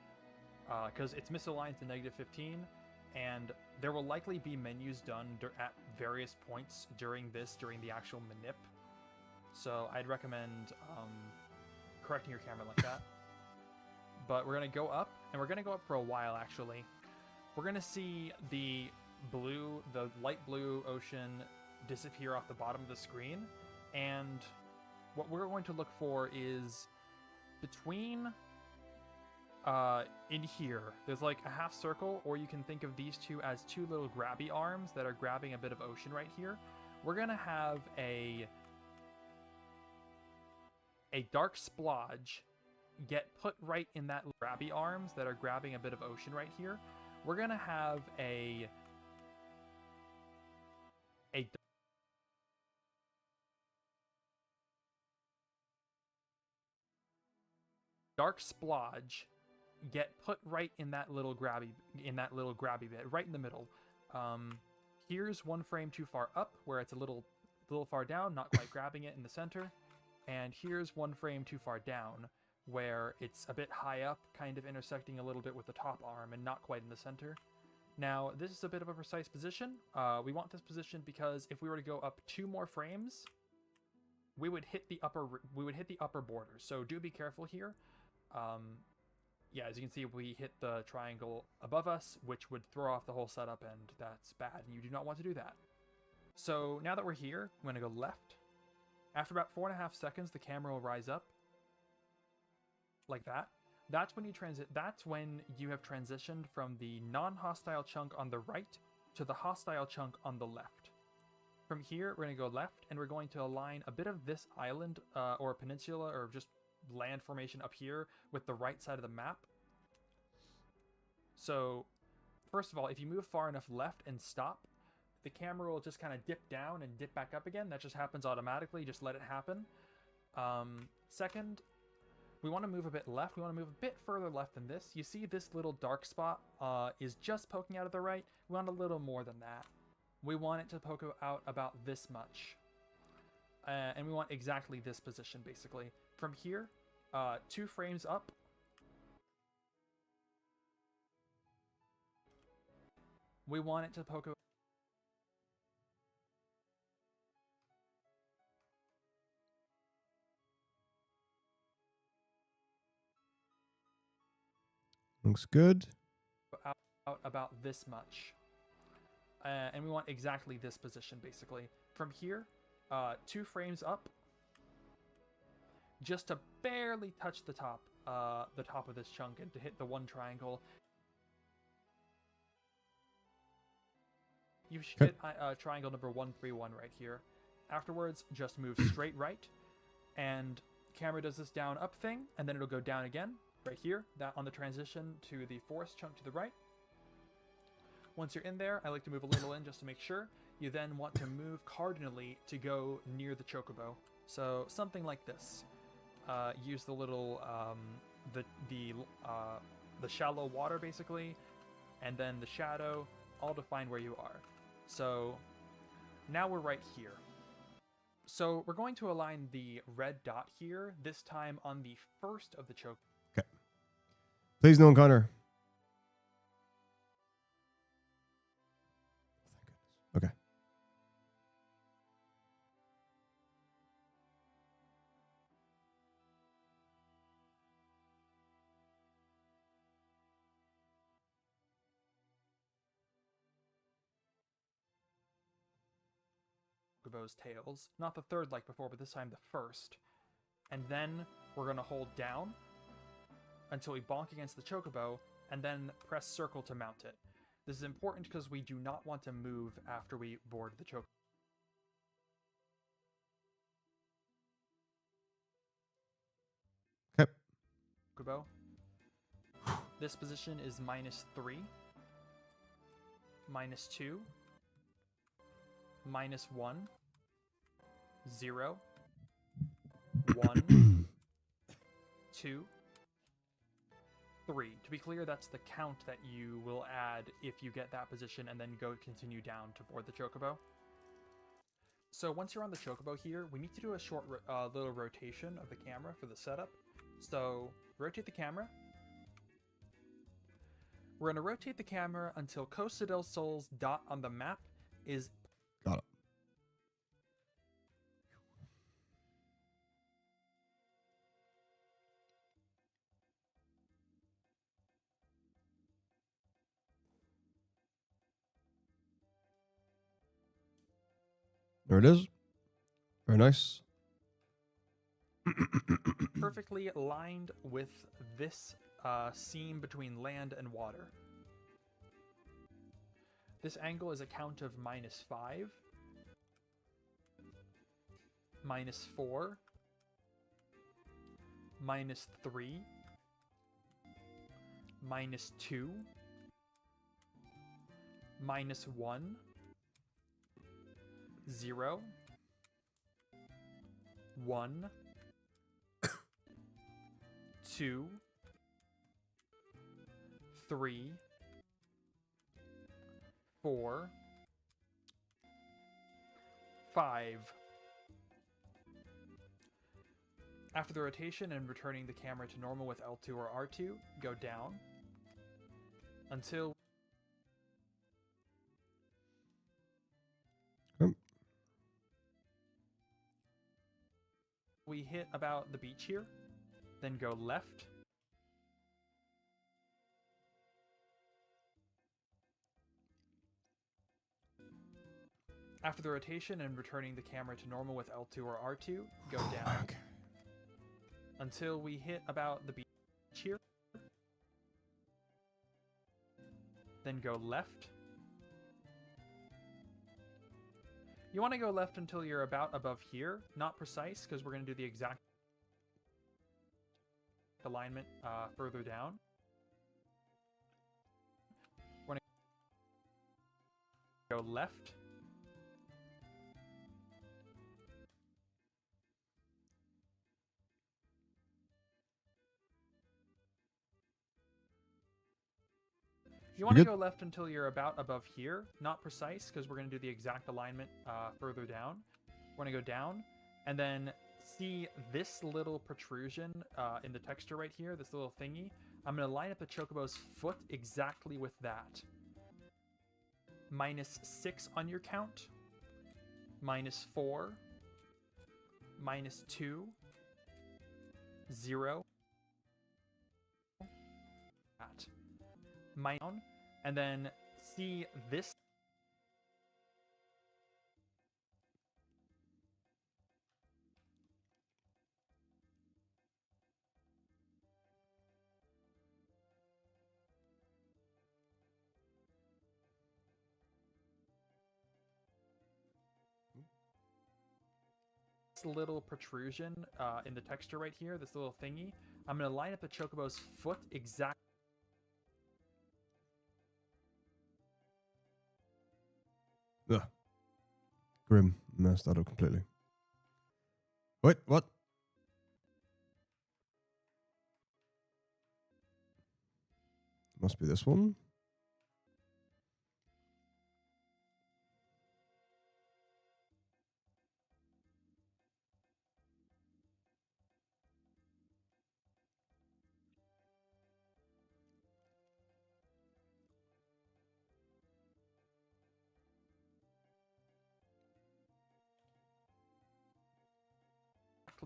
because it's misaligned to -15, and there will likely be menus done at various points during the actual manip. So I'd recommend correcting your camera like that. But we're going to go up, and we're going to go up for a while, actually. We're going to see the light blue ocean disappear off the bottom of the screen, and what we're going to look for is between in here there's like a half circle, or you can think of these two as 2 little grabby arms that are grabbing a bit of ocean right here. We're gonna have a dark splodge get put right in that grabby arms that are grabbing a bit of ocean right here. We're gonna have a dark splodge get put right in that little grabby bit, right in the middle. Here's one frame too far up where it's a little far down, not quite grabbing it in the center. And here's one frame too far down where it's a bit high up, kind of intersecting a little bit with the top arm and not quite in the center. Now, this is a bit of a precise position. We want this position because if we were to go up 2 more frames, we would hit the upper border. So do be careful here. Yeah, as you can see, we hit the triangle above us, which would throw off the whole setup, and that's bad, and you do not want to do that. So now that we're here, I'm going to go left. After about 4.5 seconds, the camera will rise up like that. That's when you have transitioned from the non-hostile chunk on the right to the hostile chunk on the left. From here, we're going to go left, and we're going to align a bit of this island or peninsula or just land formation up here with the right side of the map. So, first of all, if you move far enough left and stop, the camera will just kind of dip down and dip back up again. That just happens automatically. Just let it happen. Second, we want to move a bit left. We want to move a bit further left than this. You see this little dark spot is just poking out of the right. We want a little more than that. We want it to poke out about this much. And we want exactly this position, basically. From here, 2 frames up. We want it to poke out. Looks good. Out about this much. And we want exactly this position, basically. From here, 2 frames up. Just to barely touch the top of this chunk and to hit the one triangle. You should hit triangle number 131 right here. Afterwards, just move straight right. And camera does this down up thing, and then it'll go down again. Right here, that on the transition to the forest chunk to the right. Once you're in there, I like to move a little in just to make sure. You then want to move cardinally to go near the chocobo. So something like this. Use the little the shallow water basically, and then the shadow, all to find where you are. So now we're right here. So we're going to align the red dot here, this time on the first of the chocobo. Okay. Please no encounter. Okay. Chocobo's tails. Not the third like before, but this time the first. And then we're going to hold down until we bonk against the chocobo, and then press circle to mount it. This is important because we do not want to move after we board the chocobo. Okay. Chocobo. This position is -3, -2, -1, 0, 1, 2, 3. To be clear, that's the count that you will add if you get that position and then continue down to board the chocobo. So once you're on the chocobo here, we need to do a short little rotation of the camera for the setup. So rotate the camera. We're going to rotate the camera until Costa del Sol's dot on the map is... Got it. There it is. Very nice. perfectly aligned with this seam between land and water. This angle is a count of -5, -4, -3, -2, -1, 0, 1, 2, 3, 4, 5. After the rotation and returning the camera to normal with L2 or R2, go down until we hit about the beach here, then go left. After the rotation and returning the camera to normal with L2 or R2, go down until we hit about the beach here, then go left. You want to go left until you're about above here, not precise, because we're going to do the exact alignment further down. We're going to go left. You want to go left until you're about above here, not precise, because we're going to do the exact alignment further down. We're going to go down, and then see this little protrusion in the texture right here, this little thingy. I'm going to line up the chocobo's foot exactly with that. -6 on your count. -4. -2. 0. That. Down, and then see this little protrusion in the texture right here, this little thingy. I'm going to line up the chocobo's foot exactly. Ugh. Grim. Messed that up completely. Wait, what? Must be this one.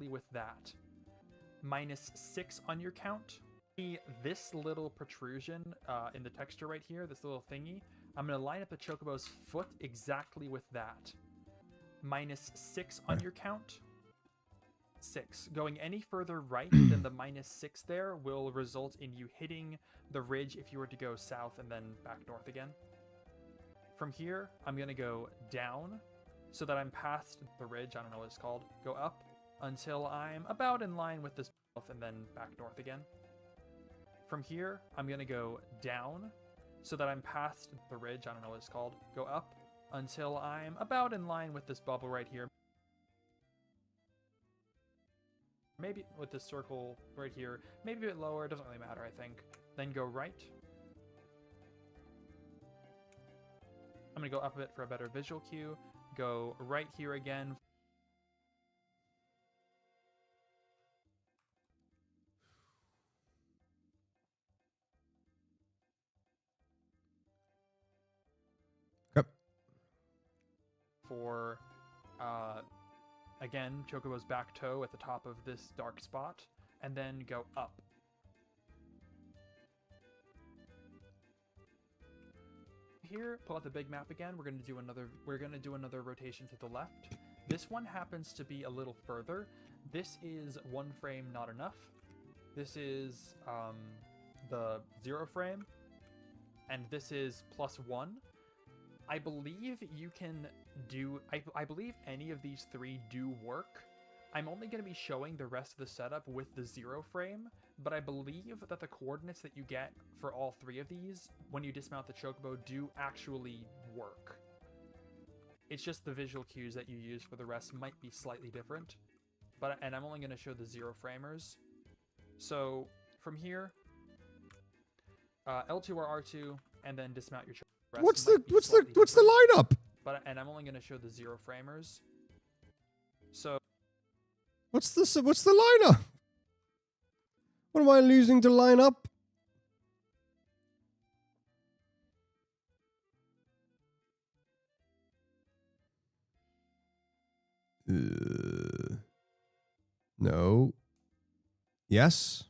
With that. -6 on your count. See this little protrusion in the texture right here, this little thingy. I'm going to line up the chocobo's foot exactly with that. -6 on your count. 6. Going any further right than the -6 there will result in you hitting the ridge if you were to go south and then back north again. From here, I'm going to go down so that I'm past the ridge. I don't know what it's called. Go up until I'm about in line with this and then back north again. From here, I'm going to go down so that I'm past the ridge. I don't know what it's called. Go up until I'm about in line with this bubble right here. Maybe with this circle right here. Maybe a bit lower. It doesn't really matter, I think. Then go right. I'm going to go up a bit for a better visual cue. Go right here again. For, again, Chocobo's back toe at the top of this dark spot, and then go up. Here, pull out the big map again. We're gonna do another rotation to the left. This one happens to be a little further. This is 1 frame not enough. This is the 0 frame, and this is +1. I believe you can do... I believe any of these 3 do work. I'm only going to be showing the rest of the setup with the 0 frame, but I believe that the coordinates that you get for all 3 of these when you dismount the Chocobo do actually work. It's just the visual cues that you use for the rest might be slightly different. And I'm only going to show the 0 framers. So from here, L2 or R2, and then dismount your Chocobo. What's the lineup? And I'm only going to show the 0 framers. What's the lineup? What am I losing to line up? No. Yes.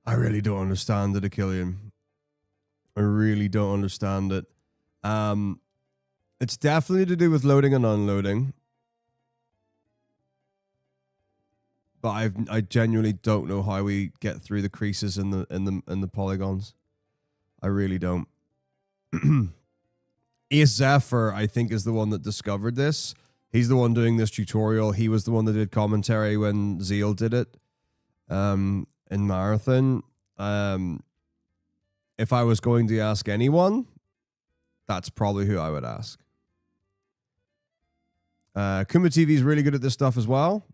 I really don't understand it, Achillian. I really don't understand it. It's definitely to do with loading and unloading. But I genuinely don't know how we get through the creases in the polygons. I really don't. Ace Zephyr, I think, is the one that discovered this. He's the one doing this tutorial. He was the one that did commentary when Zeal did it in Marathon. If I was going to ask anyone, that's probably who I would ask. Kuma TV is really good at this stuff as well.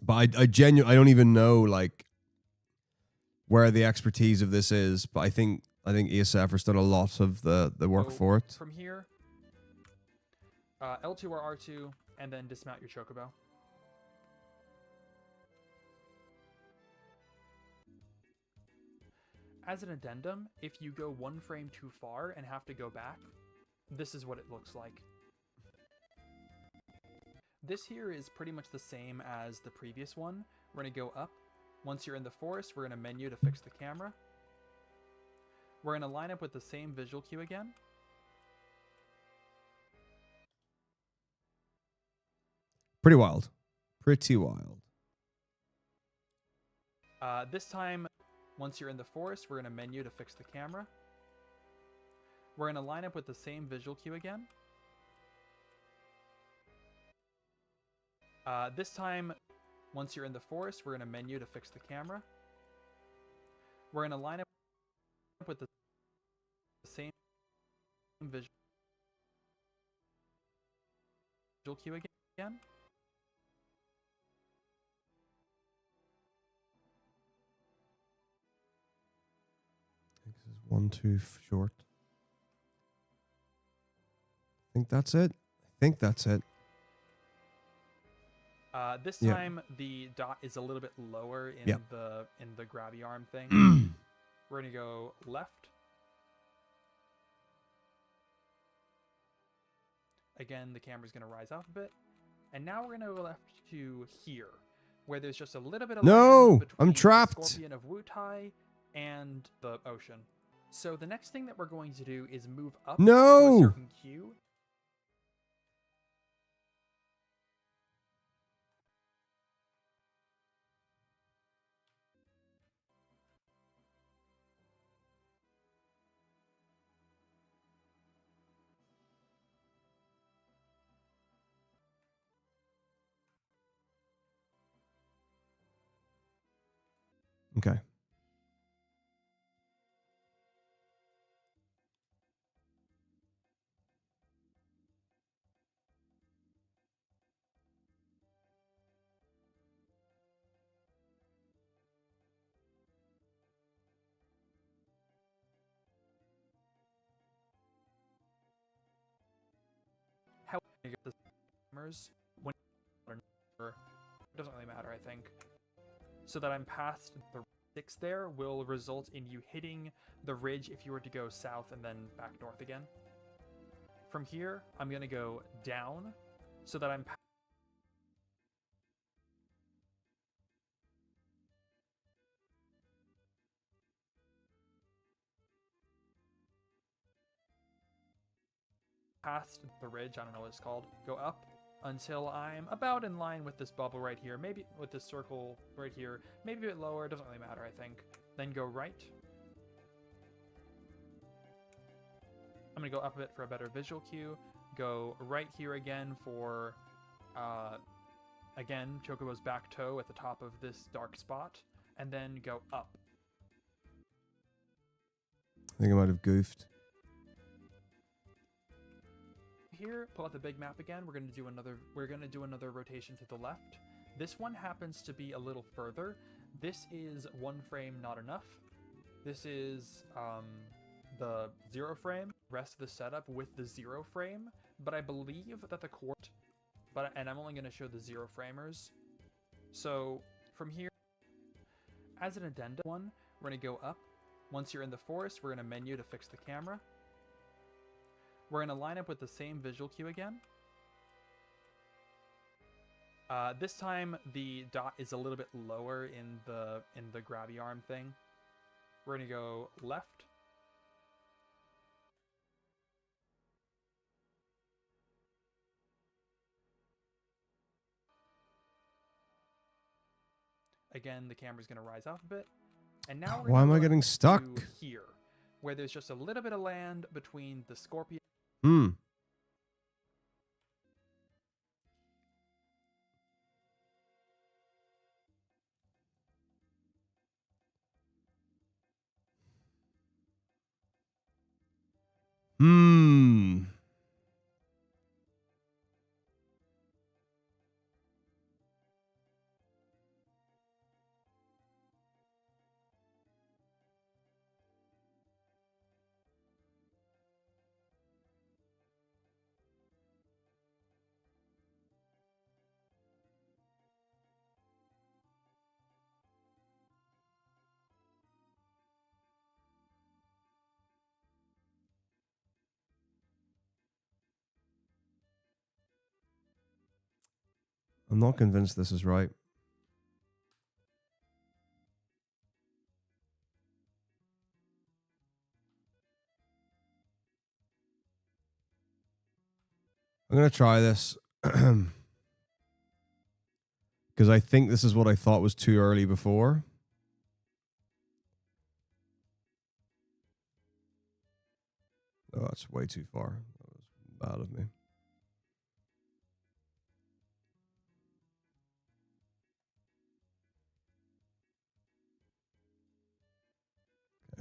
But I genuinely, I don't even know like where the expertise of this is. But I think ESF has done a lot of the work for it. From here, L2 or R2, and then dismount your Chocobo. As an addendum, if you go one frame too far and have to go back, this is what it looks like. This here is pretty much the same as the previous one. We're going to go up. Once you're in the forest, we're going to menu to fix the camera. We're going to line up with the same visual cue again. Pretty wild. Pretty wild. This time, once you're in the forest, we're going to menu to fix the camera. We're going to line up with the same visual cue again. This time, once you're in the forest, we're going to menu to fix the camera. We're going to line up with the same visual cue again. I think this is one too short. I think that's it. This time the dot is a little bit lower in the grabby arm thing. We're gonna go left. Again, the camera's gonna rise up a bit, and now we're gonna go left to here, where there's just a little bit of land between I'm trapped. the Scorpion of Wutai and the ocean. So the next thing that we're going to do is move up to a certain cue. Okay. How you get the cameras when it doesn't really matter, I think. So that I'm past the 6 there will result in you hitting the ridge if you were to go south and then back north again. From here, I'm going to go down so that I'm past the ridge, I don't know what it's called, go up until I'm about in line with this bubble right here, maybe with this circle right here, maybe a bit lower, it doesn't really matter, I think. Then go right. I'm going to go up a bit for a better visual cue. Go right here again for, again, Chocobo's back toe at the top of this dark spot, and then go up. I think I might have goofed. Here, pull out the big map again. We're going to do another rotation to the left. This one happens to be a little further. This is one frame not enough. This is the 0 frame. Rest of the setup with the 0 frame but I believe that the court, and I'm only going to show the 0 framers. So from here, as an addendum one, we're going to go up. Once you're in the forest, we're going to menu to fix the camera. We're going to line up with the same visual cue again. This time the dot is a little bit lower in the grabby arm thing. We're going to go left. Again, the camera's going to rise up a bit. And now we're Why am I go getting stuck? to here, where there's just a little bit of land between the scorpion. Hmm. Hmm. I'm not convinced this is right. I'm going to try this. Because I think this is what I thought was too early before. Oh, that's way too far. That was bad of me.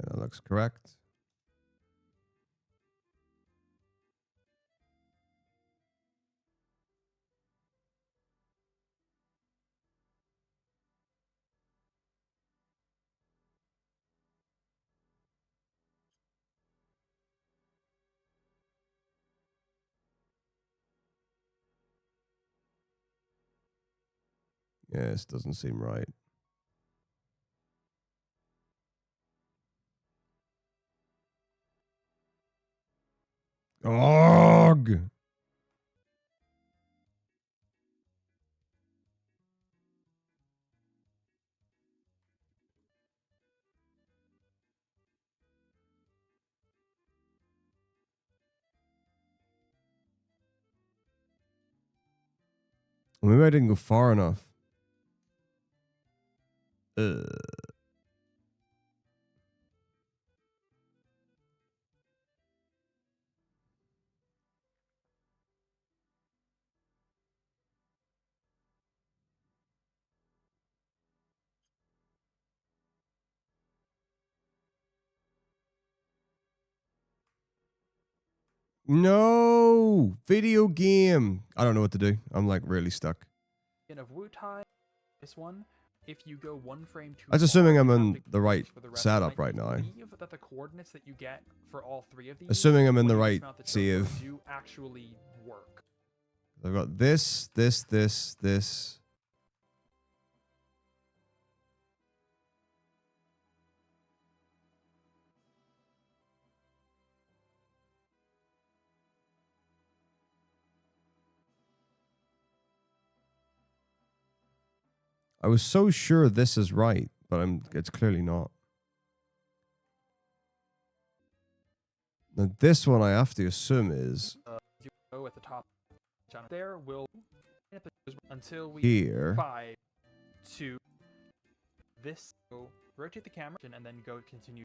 Okay, that looks correct. Yeah, this doesn't seem right. Og! Maybe I didn't go far enough. No! Video game! I don't know what to do. I'm like really stuck. Of Wutai, this one, if you go one frame too That's far, assuming I'm you have in to the right for the rest setup of the right night. now. I believe that the coordinates that you get for all 3 of these, Assuming I'm in when the you right dismount the save. chocobo, do actually work. I've got this. I was so sure this is right, but it's clearly not. Now this one I have to assume is You go at the top channel. There will until we here. 5, 2. This go rotate the camera and then go continue.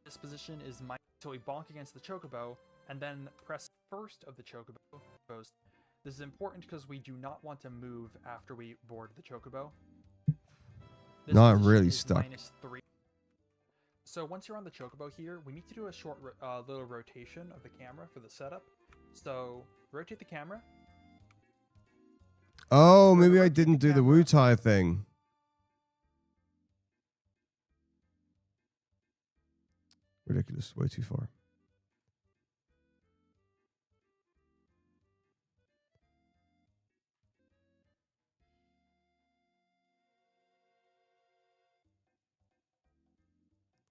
This position is my until we bonk against the chocobo and then press first of the chocobos. This is important because we do not want to move after we board the chocobo. This No, I'm position really is stuck. -3. So once you're on the chocobo here, we need to do a short little rotation of the camera for the setup. So rotate the camera. Oh, maybe I didn't do the Wutai thing. Ridiculous. Way too far.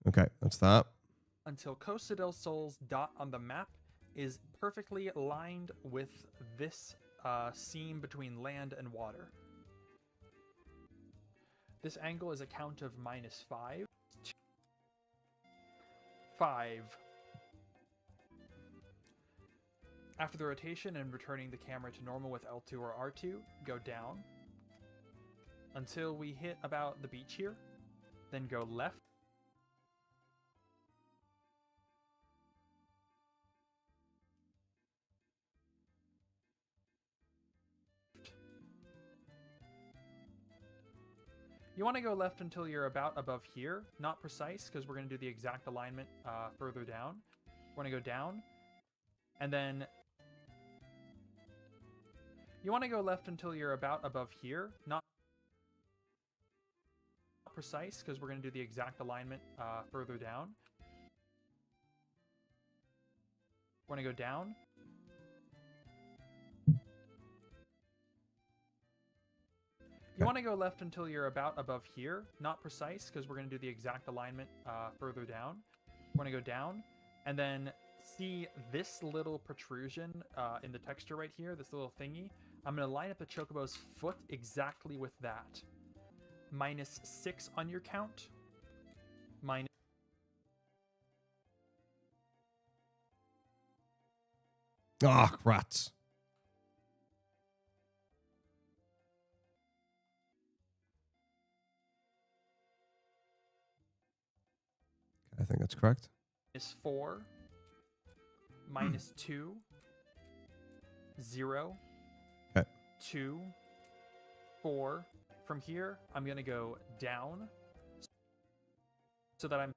Okay, that's that. Until Costa del Sol's dot on the map is perfectly aligned with this seam between land and water. This angle is a count of -5, 2, 5. After the rotation and returning the camera to normal with L2 or R2, go down until we hit about the beach here, then go left. You want to go left until you're about above here. Not precise, because we're going to do the exact alignment further down. We're going to go down, and then you want to go left until you're about above here. Not precise, because we're going to do the exact alignment further down. We're going to go down. You want to go left until you're about above here. Not precise, because we're going to do the exact alignment further down. We're going to go down, and then see this little protrusion in the texture right here, this little thingy. I'm going to line up the Chocobo's foot exactly with that. -6 on your count. Ah, rats. I think that's correct. -4, -2, 0, Okay. 2, 4. From here, I'm going to go down so that I'm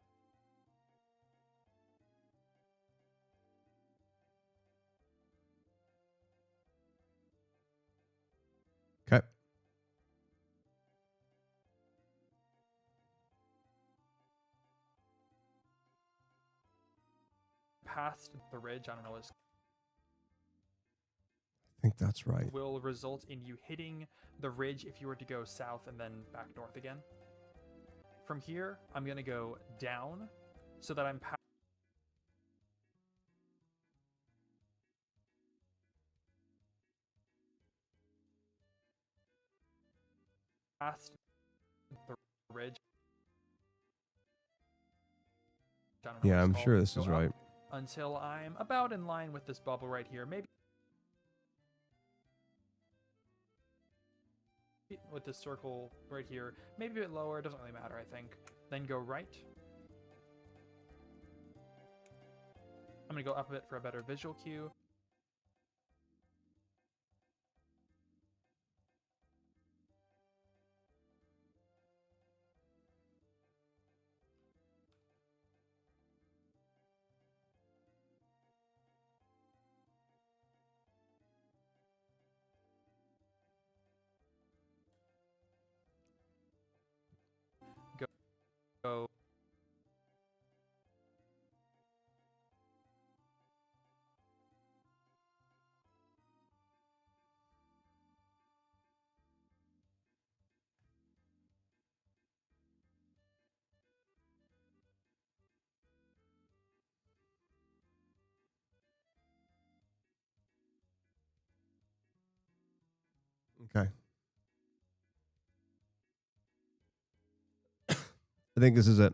Okay. past the ridge. I don't know what I think that's right. will result in you hitting the ridge if you were to go south and then back north again. From here, I'm going to go down so that I'm past the ridge. I don't know Yeah, what it's I'm called. sure this Go is up right. until I'm about in line with this bubble right here. Maybe with this circle right here. Maybe a bit lower. It doesn't really matter, I think. Then go right. I'm going to go up a bit for a better visual cue. Go. Okay. I think this is it.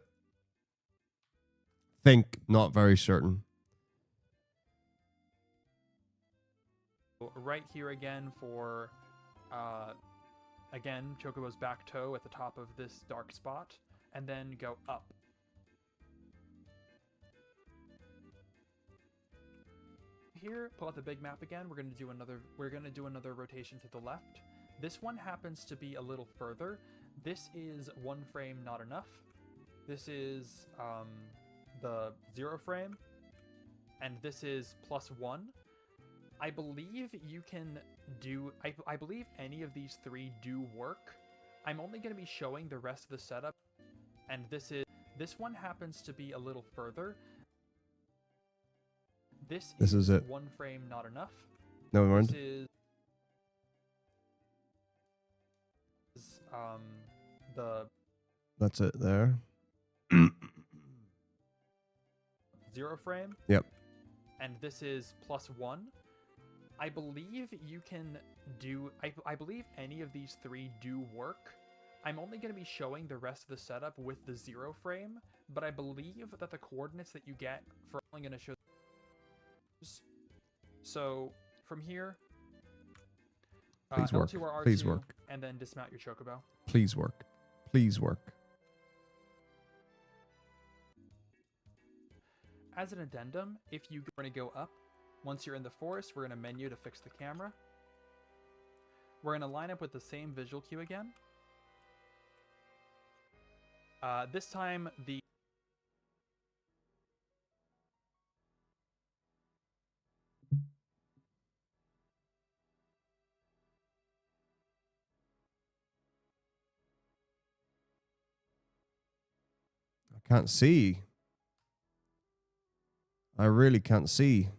Think, not very certain. Right here again for, again, Chocobo's back toe at the top of this dark spot, and then go up. Here, pull out the big map again. We're gonna do another rotation to the left. This one happens to be a little further. This is 1 frame, not enough. This is the 0 frame, and this is +1. I believe you can do, I believe any of these 3 do work. I'm only going to be showing the rest of the setup, and this one happens to be a little further. This is it. 1 frame, not enough. No, we This weren't. is the That's it there. 0 frame. Yep. And this is +1. I believe you can do... I believe any of these 3 do work. I'm only going to be showing the rest of the setup with the 0 frame, but I believe that the coordinates that you get for... I'm going to show... So, from here... Please work. L2 or R2, Please work. and then dismount your chocobo. Please work. Please work. As an addendum, if you're going to go up, once you're in the forest, we're in a menu to fix the camera. We're going to line up with the same visual cue again. This time, the... I can't see. I really can't see.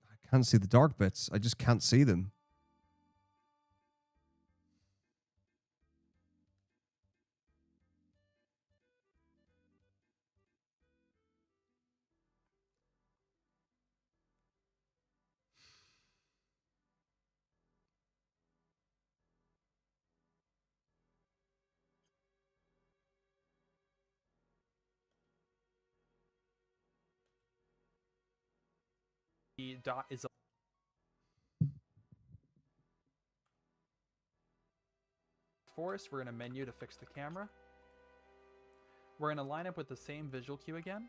I can't see the dark bits. I just can't see them. The dot is a forest. We're in a menu to fix the camera. We're going to line up with the same visual cue again.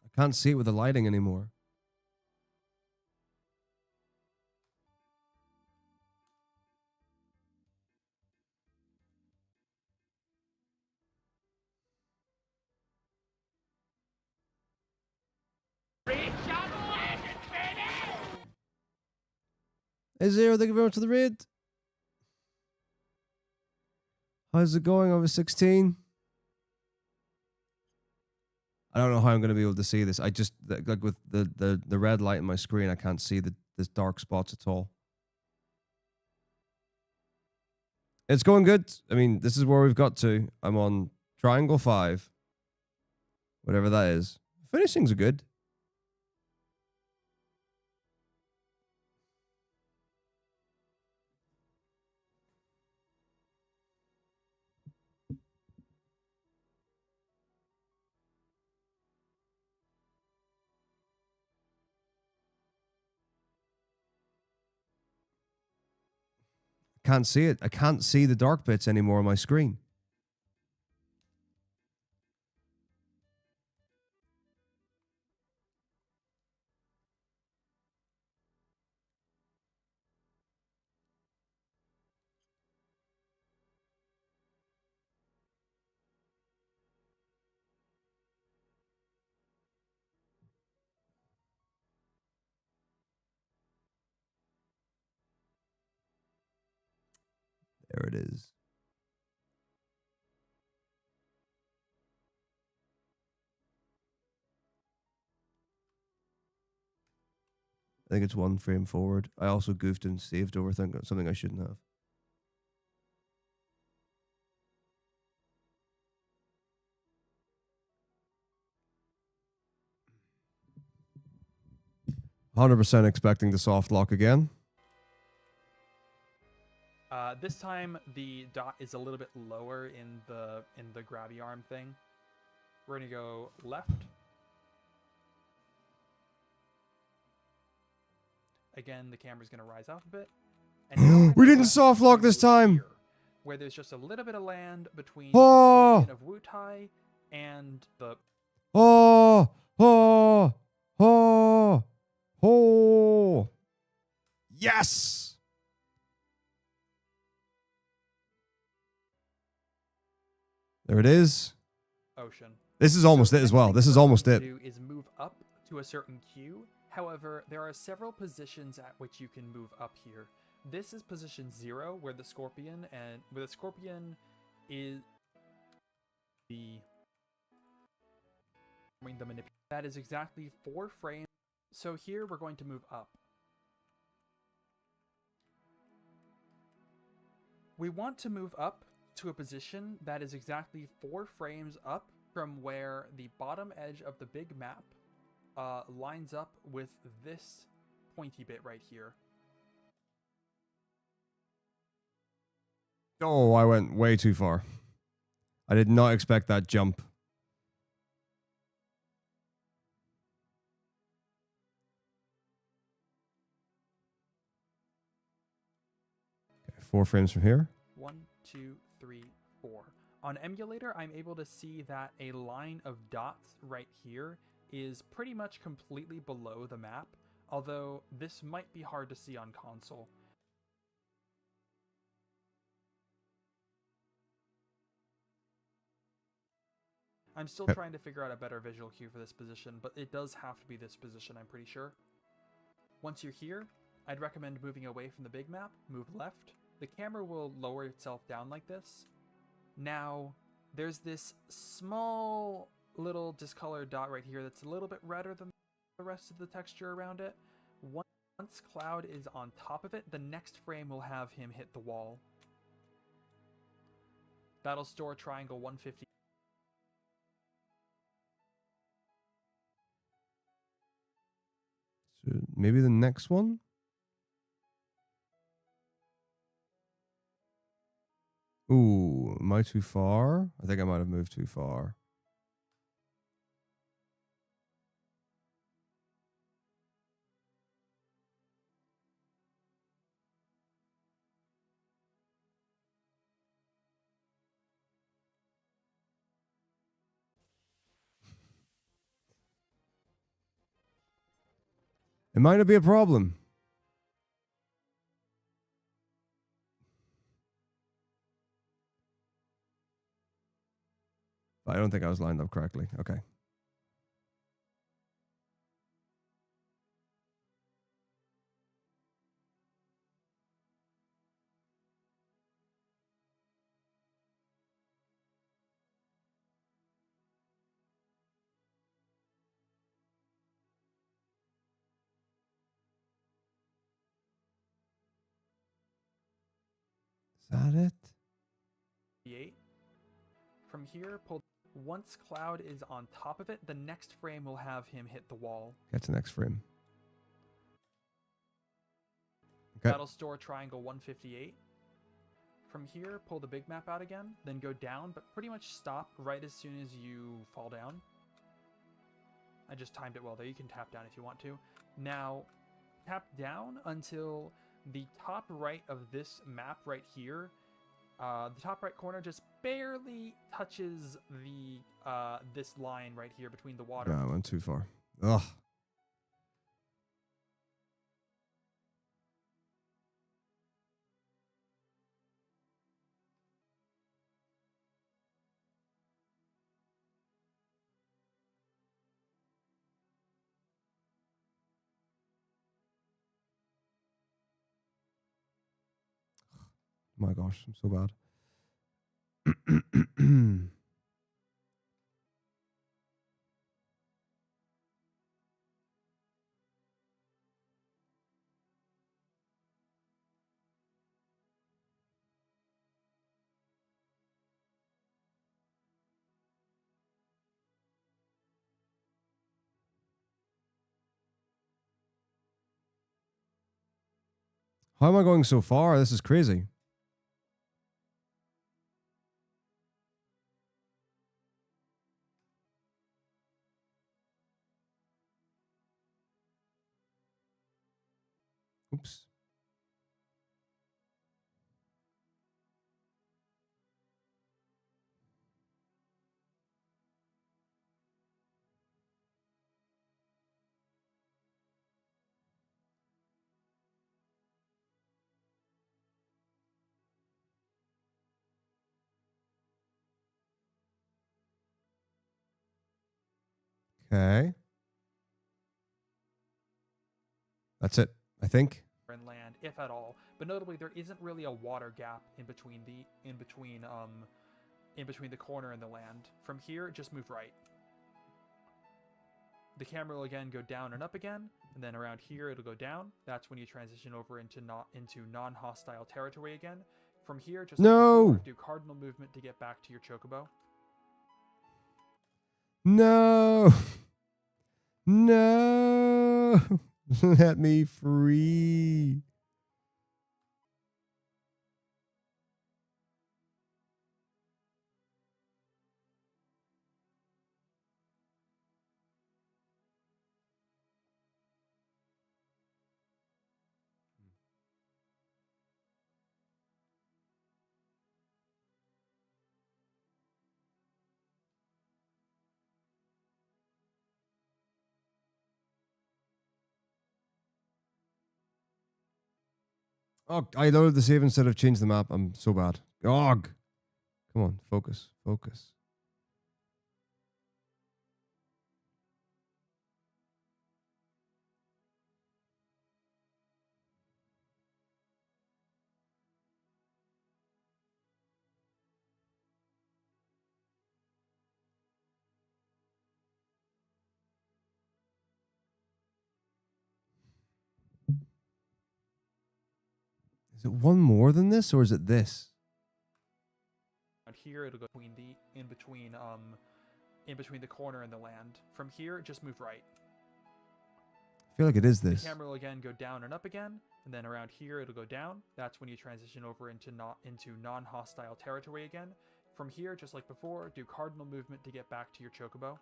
I can't see it with the lighting anymore. Hey Zero, thank you very much for the raid. How's it going over 16? I don't know how I'm going to be able to see this. I just, like with the red light in my screen, I can't see this dark spots at all. It's going good. I mean, this is where we've got to. I'm on triangle 5. Whatever that is. Finishings are good. Can't see it. I can't see the dark bits anymore on my screen. There it is. I think it's 1 frame forward. I also goofed and saved over something I shouldn't have. %, expecting the soft lock again. This time the dot is a little bit lower in the grabby arm thing. We're gonna go left. again, the camera's going to rise up a bit. And now we're We gonna didn't get soft lock this to time. here, where there's just a little bit of land between Oh! the Scorpion of Wutai and the... Oh! Oh! Oh! Oh! Yes! There it is. Ocean. This is almost So it as next well. thing This is we're almost going it. to do is move up to a certain queue. However, there are several positions at which you can move up here. This is position 0, where the Scorpion is the that is exactly 4 frames. So here we're going to move up. We want to move up to a position that is exactly 4 frames up from where the bottom edge of the big map lines up with this pointy bit right here. Oh, I went way too far. I did not expect that jump. Okay, 4 frames from here. 1, 2, 3, 4. On emulator, I'm able to see that a line of dots right here is pretty much completely below the map, although this might be hard to see on console. I'm still trying to figure out a better visual cue for this position, but it does have to be this position, I'm pretty sure. Once you're here, I'd recommend moving away from the big map, move left. The camera will lower itself down like this. Now, there's this small little discolored dot right here that's a little bit redder than the rest of the texture around it. Once Cloud is on top of it, the next frame will have him hit the wall. That'll store triangle 150. So maybe the next one? Ooh, am I too far? I think I might have moved too far. It might not be a problem. I don't think I was lined up correctly. Okay. Is that it? 8. From here, once Cloud is on top of it, the next frame will have him hit the wall. Get to the next frame. Okay. That'll store triangle 158. From here, pull the big map out again, then go down, but pretty much stop right as soon as you fall down. I just timed it well there. You can tap down if you want to. Now, tap down until the top right of this map right here, the top right corner just barely touches the this line right here between the water. Yeah, I went too far. Ugh. My gosh, I'm so bad. How am I going so far? This is crazy. Oops. Okay. That's it, I think. And land, if at all. But notably, there isn't really a water gap in between the corner and the land. From here, just move right. The camera will again go down and up again, and then around here it'll go down. That's when you transition over into non-hostile territory again. From here, just do cardinal movement to get back to your chocobo. No. No. Let me free. Oh, I loaded the save instead of change the map. I'm so bad. Og. Come on, focus, focus. Is it one more than this, or is it this? Here it'll go in between the corner and the land. From here, just move right. I feel like it is this. The camera will again go down and up again, and then around here it'll go down. That's when you transition over into non-hostile territory again. From here, just like before, do cardinal movement to get back to your chocobo.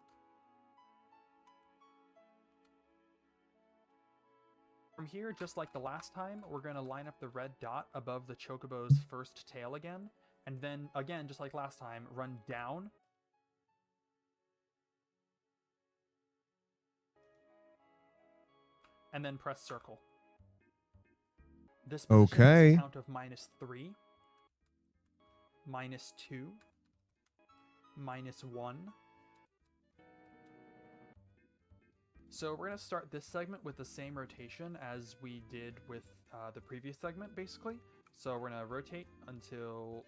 From here, just like the last time, we're going to line up the red dot above the chocobo's first tail again. And then, again, just like last time, run down. And then press circle. This position is a count of -3, -2, -1. So we're going to start this segment with the same rotation as we did with the previous segment, basically. So we're going to rotate until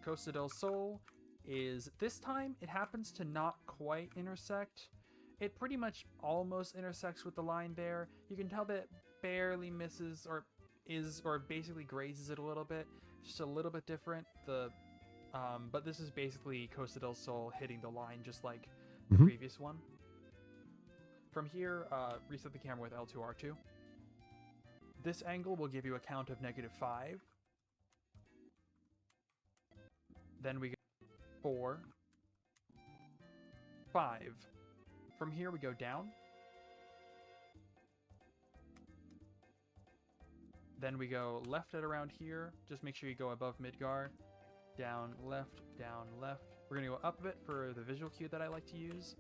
Costa del Sol is, this time, it happens to not quite intersect. It pretty much almost intersects with the line there. You can tell that it barely misses or basically grazes it a little bit. Just a little bit different. But this is basically Costa del Sol hitting the line just like the previous one. From here, reset the camera with L2R2. This angle will give you a count of -5. Then we go 4, 5. From here we go down. Then we go left at around here. Just make sure you go above Midgar. Down, left, down, left. We're going to go up a bit for the visual cue that I like to use.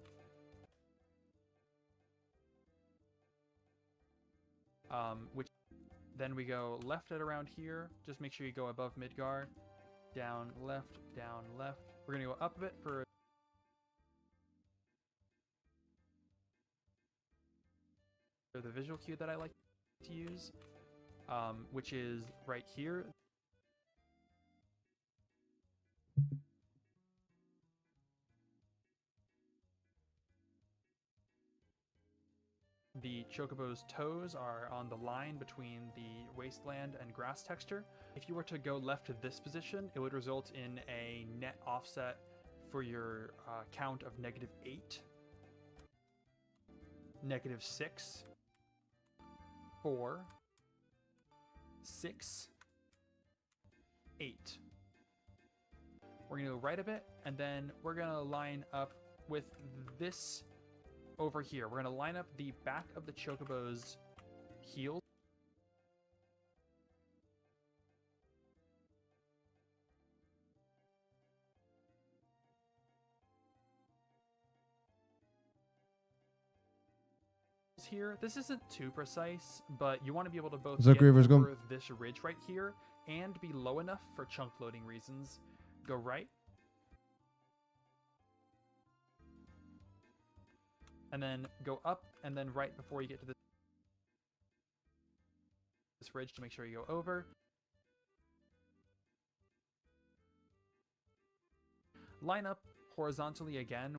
Then we go left at around here. Just make sure you go above Midgar. Down, left, down, left. We're going to go up a bit for the visual cue that I like to use, which is right here. The chocobo's toes are on the line between the wasteland and grass texture. If you were to go left to this position, it would result in a net offset for your count of -8, -6, 4, 6, 8. We're going to go right a bit, and then we're going to line up with this over here. We're going to line up the back of the chocobo's heels. backwards here. This isn't too precise, but you want to be able to both Is that get Griever's over gone? this ridge right here and be low enough for chunk loading reasons. Go right. And then go up and then right before you get to this ridge to make sure you go over. Line up horizontally again.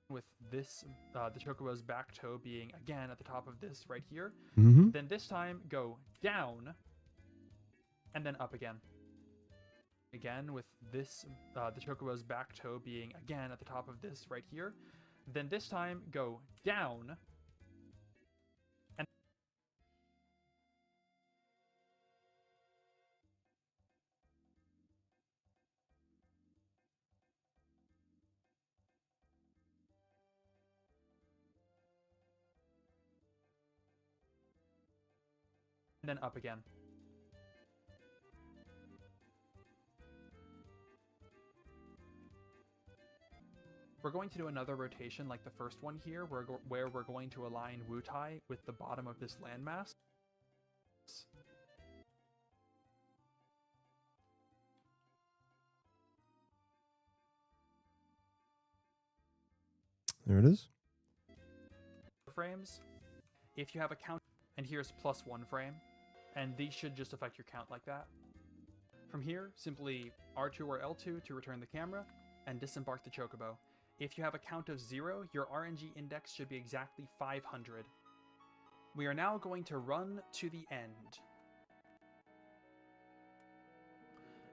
With this, the Chocobo's back toe being again at the top of this right here. Mm-hmm. Then this time go down and then up again. Again with this, the Chocobo's back toe being again at the top of this right here. Then this time go down and then up again. We're going to do another rotation like the first one here, where we're going to align Wutai with the bottom of this landmass. There it is. Frames. If you have a count, and here's +1 frame, and these should just affect your count like that. From here, simply R2 or L2 to return the camera, and disembark the Chocobo. If you have a count of 0, your RNG index should be exactly 500. We are now going to run to the end.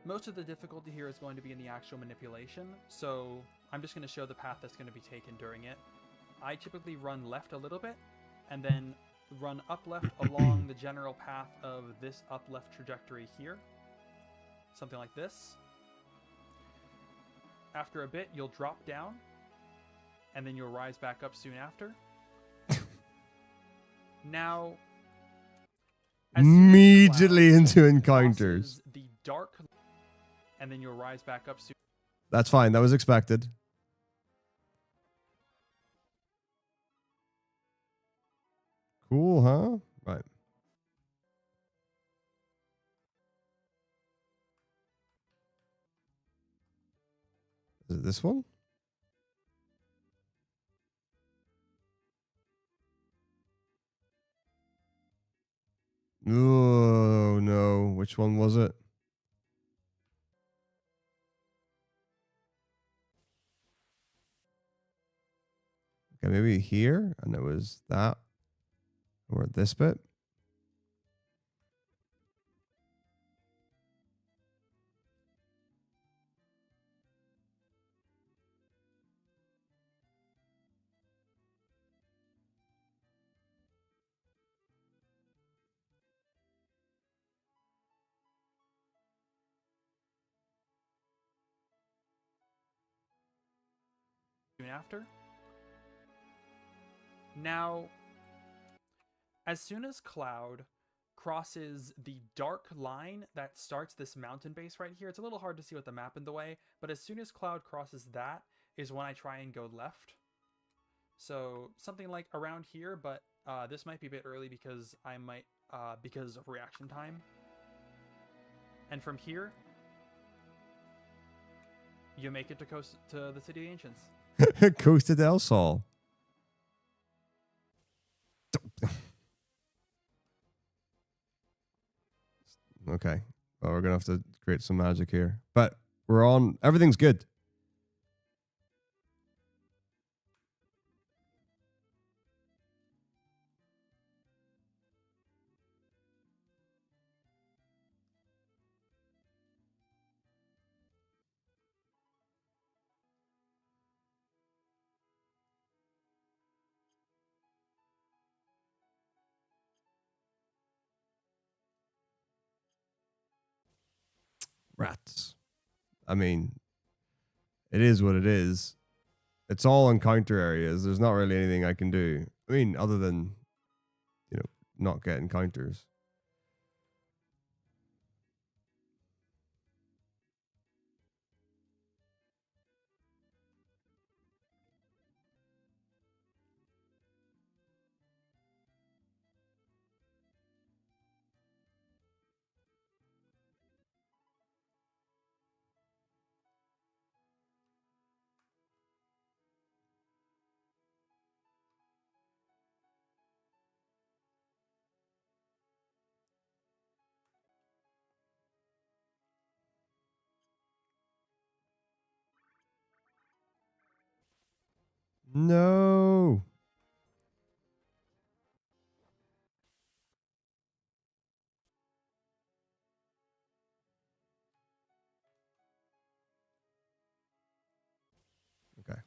Most of the difficulty here is going to be in the actual manipulation, so I'm just going to show the path that's going to be taken during it. I typically run left a little bit, and then run up left along the general path of this up left trajectory here. Something like this. After a bit, you'll drop down, and then you'll rise back up soon after. Now, as soon as the Immediately cloud into encounters. crosses the dark, and then you'll rise back up soon. That's fine. That was expected. Cool, huh? Right. Is it this one? Oh, no. Which one was it? Okay, maybe here. And it was that. Or this bit. Soon after. Now, as soon as Cloud crosses the dark line that starts this mountain base right here, it's a little hard to see with the map in the way, but as soon as Cloud crosses that is when I try and go left. So something like around here, but this might be a bit early because because of reaction time. And from here, you make it to the City of the Ancients. Coast to Del Sol. Okay. Well, we're going to have to create some magic here. But we're on. Everything's good. Rats. I mean, it is what it is. It's all encounter areas. There's not really anything I can do. I mean, other than, not get encounters. No. Okay.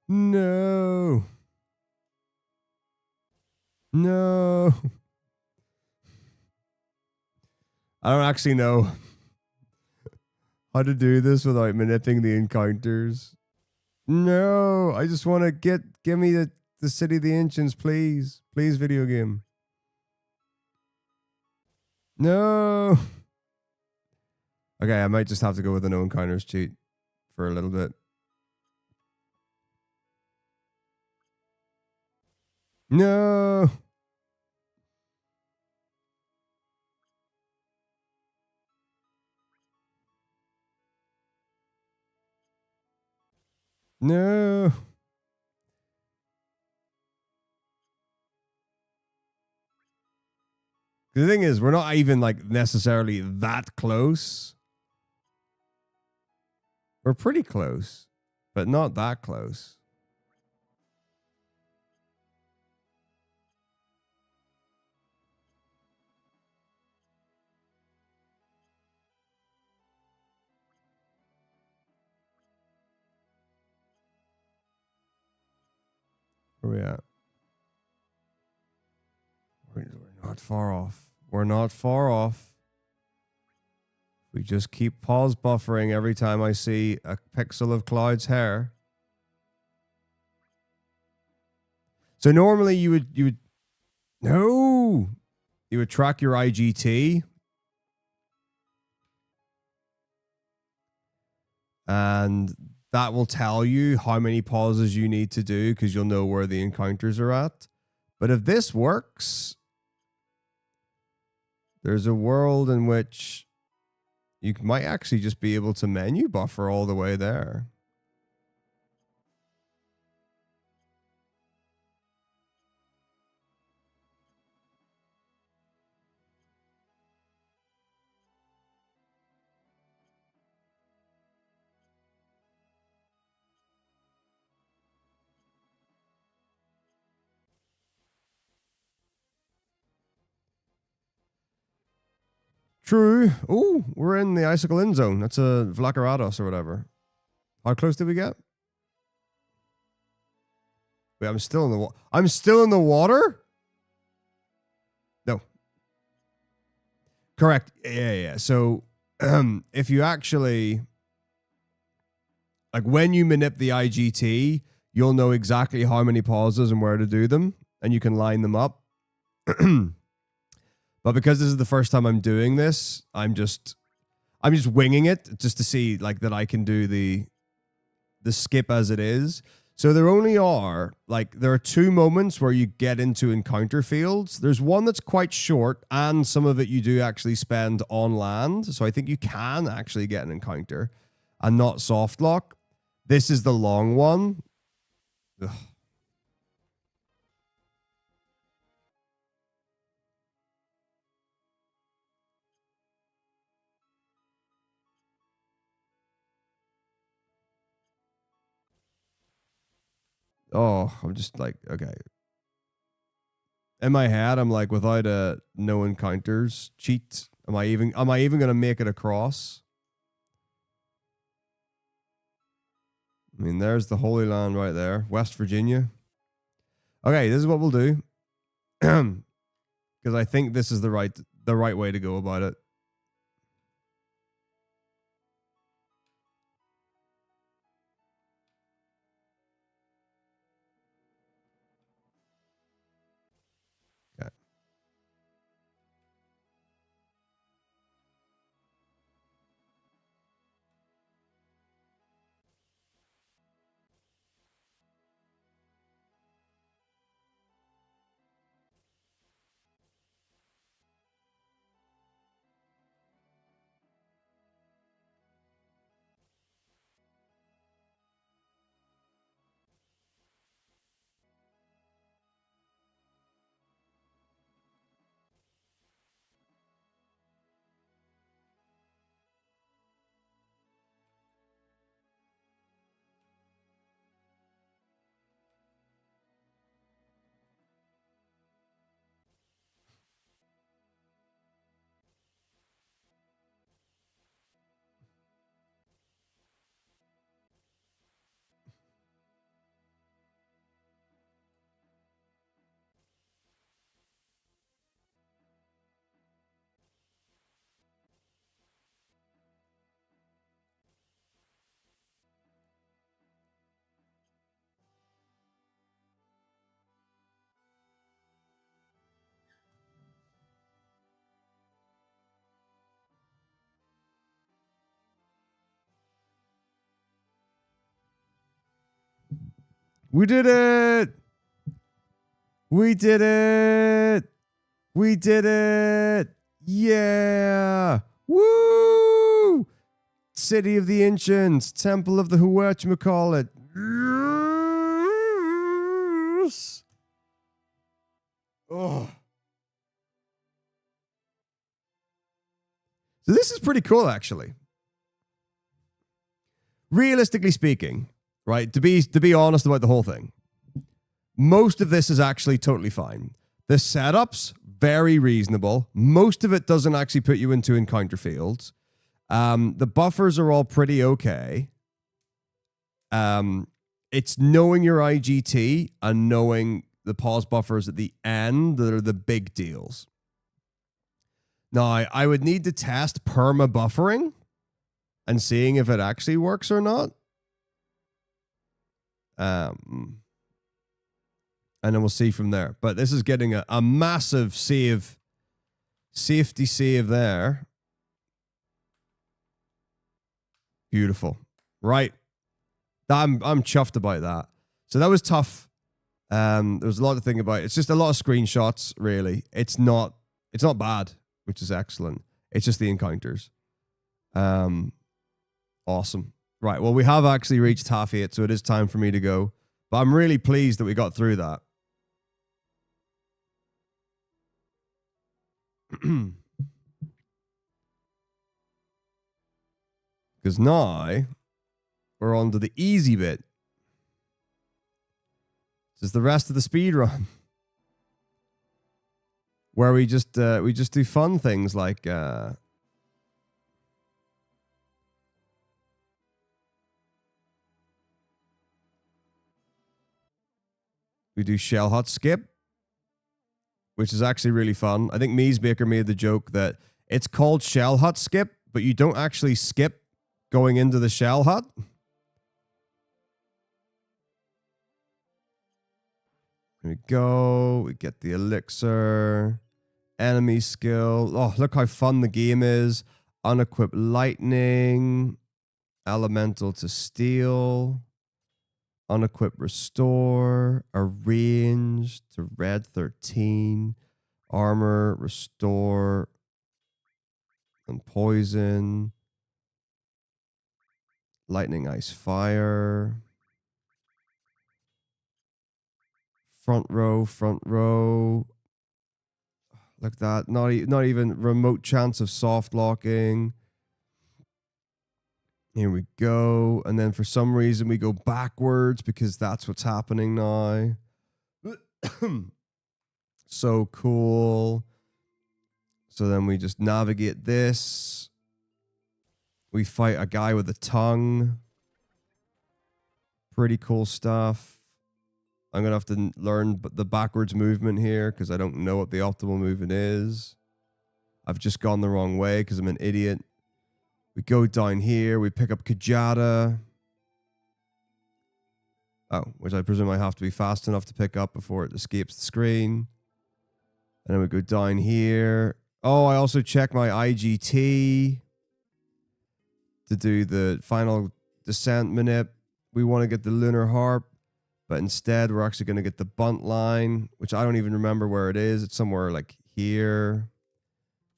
No. No. I don't actually know how to do this without manipulating the encounters. No, I just want to give me the City of the Ancients, please. Please, video game. No. Okay, I might just have to go with the no encounters cheat for a little bit. No. No. The thing is, we're not even like necessarily that close. We're pretty close, but not that close. Where are we at? We're not far off. We're not far off. We just keep pause buffering every time I see a pixel of Cloud's hair. So normally you would no, you would track your IGT, and that will tell you how many pauses you need to do because you'll know where the encounters are at. But if this works, there's a world in which you might actually just be able to menu buffer all the way there. True. Oh, we're in the Icicle Inn Zone. That's a Vlakarados or whatever. How close did we get? Wait, I'm still in the I'm still in the water? No. Correct. Yeah. So if you actually like when you manip the IGT, you'll know exactly how many pauses and where to do them, and you can line them up. But because this is the first time I'm doing this, I'm just winging it just to see like that I can do the skip as it is. So there are two moments where you get into encounter fields. There's one that's quite short, and some of it you do actually spend on land. So I think you can actually get an encounter and not soft lock. This is the long one. Ugh. Oh, I'm just like, okay. In my head, I'm like, without a no encounters cheat, am I even gonna make it across? I mean, there's the Holy Land right there, West Virginia. Okay, this is what we'll do. Because I think this is the right way to go about it. Okay. We did it! We did it! We did it! Yeah! Woo! City of the Ancients, Temple of the whatchamacallit. Yes! Oh. So this is pretty cool, actually. Realistically speaking, right, to be honest about the whole thing, most of this is actually totally fine. The setup's very reasonable. Most of it doesn't actually put you into encounter fields. The buffers are all pretty okay. It's knowing your IGT and knowing the pause buffers at the end that are the big deals. Now, I would need to test perma buffering and seeing if it actually works or not. And then we'll see from there. But this is getting a massive safety save there. Beautiful. Right. I'm chuffed about that. So that was tough. There was a lot to think about. It's just a lot of screenshots, really. It's not bad, which is excellent. It's just the encounters. Awesome. Right. Well, we have actually reached half 8, so it is time for me to go. But I'm really pleased that we got through that. Because now we're on to the easy bit. This is the rest of the speed run, where we just do fun things like we do shell hut skip, which is actually really fun. I think Meesbaker made the joke that it's called shell hut skip, but you don't actually skip going into the shell hut. Here we go. We get the elixir. Enemy skill. Oh, look how fun the game is. Unequipped lightning. Elemental to steal. Unequipped restore. Arrange to red 13. Armor, restore. And poison. Lightning, ice, fire. Front row. Like that. Not even remote chance of soft locking. Here we go. And then for some reason we go backwards because that's what's happening now. So cool. So then we just navigate this. We fight a guy with a tongue. Pretty cool stuff. I'm going to have to learn the backwards movement here because I don't know what the optimal movement is. I've just gone the wrong way because I'm an idiot. We go down here. We pick up Kajata. Oh, which I presume I have to be fast enough to pick up before it escapes the screen. And then we go down here. Oh, I also check my IGT to do the final descent manip. We want to get the lunar harp, but instead we're actually going to get the bunt line, which I don't even remember where it is. It's somewhere like here,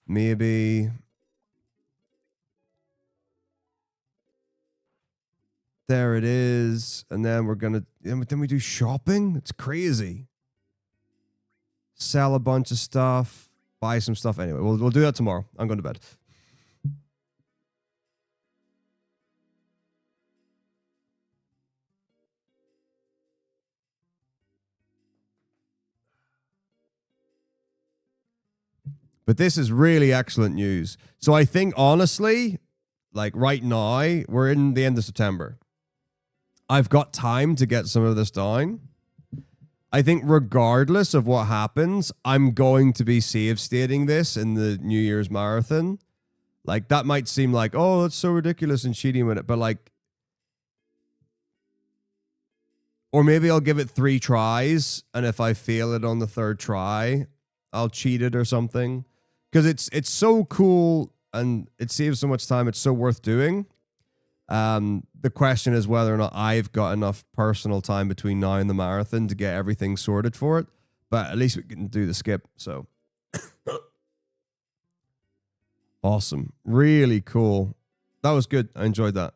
maybe. There it is. And then we're going to, then we do shopping. It's crazy. Sell a bunch of stuff, buy some stuff. Anyway, we'll do that tomorrow. I'm going to bed. But this is really excellent news. So I think, honestly, like right now, we're in the end of September. I've got time to get some of this down. I think regardless of what happens, I'm going to be save stating this in the New Year's Marathon. Like, that might seem like, oh, that's so ridiculous and cheating with it. But like, or maybe I'll give it 3 tries. And if I fail it on the 3rd try, I'll cheat it or something. Because it's so cool and it saves so much time. It's so worth doing. The question is whether or not I've got enough personal time between now and the marathon to get everything sorted for it. But at least we can do the skip. So awesome. Really cool. That was good. I enjoyed that.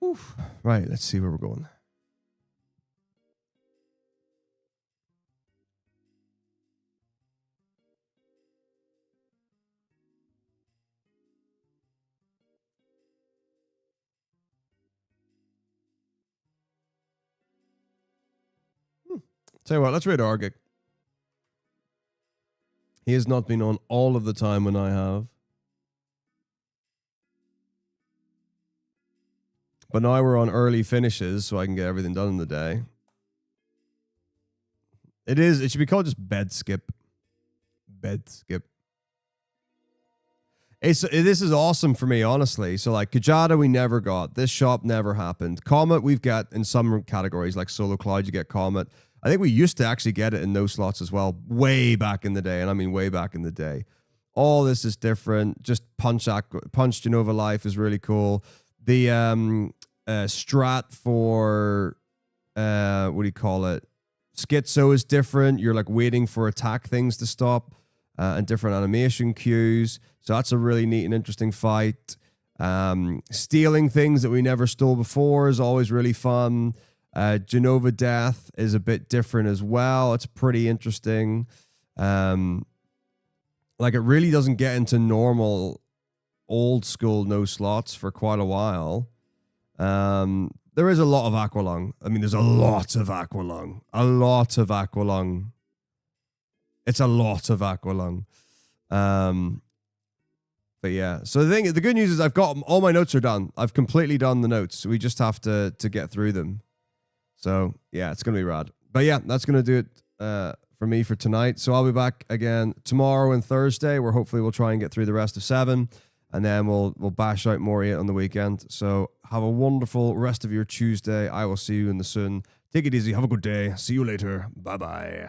Whew. Right, let's see where we're going. Tell you what, let's raid Argic. He has not been on all of the time when I have. But now we're on early finishes, so I can get everything done in the day. It should be called just bed skip. Bed skip. This is awesome for me, honestly. So like Kajada, we never got. This shop never happened. Comet, we've got in some categories, like Solo Cloud, you get Comet. I think we used to actually get it in no slots as well, way back in the day, and I mean way back in the day. All this is different. Just Punch Genova Life is really cool. The strat for what do you call it? Schizo is different. You're like waiting for attack things to stop, and different animation cues. So that's a really neat and interesting fight. Stealing things that we never stole before is always really fun. Genova Death is a bit different as well. It's pretty interesting. Like it really doesn't get into normal old school no slots for quite a while. There is a lot of Aqualung. I mean, there's a lot of Aqualung. A lot of Aqualung. It's a lot of Aqualung. But yeah, so the good news is I've got all my notes are done. I've completely done the notes. We just have to get through them. So yeah, it's gonna be rad. But yeah, that's gonna do it for me for tonight. So I'll be back again tomorrow and Thursday, where hopefully we'll try and get through the rest of 7, and then we'll bash out more 8 on the weekend. So have a wonderful rest of your Tuesday. I will see you in the soon. Take it easy. Have a good day. See you later. Bye bye.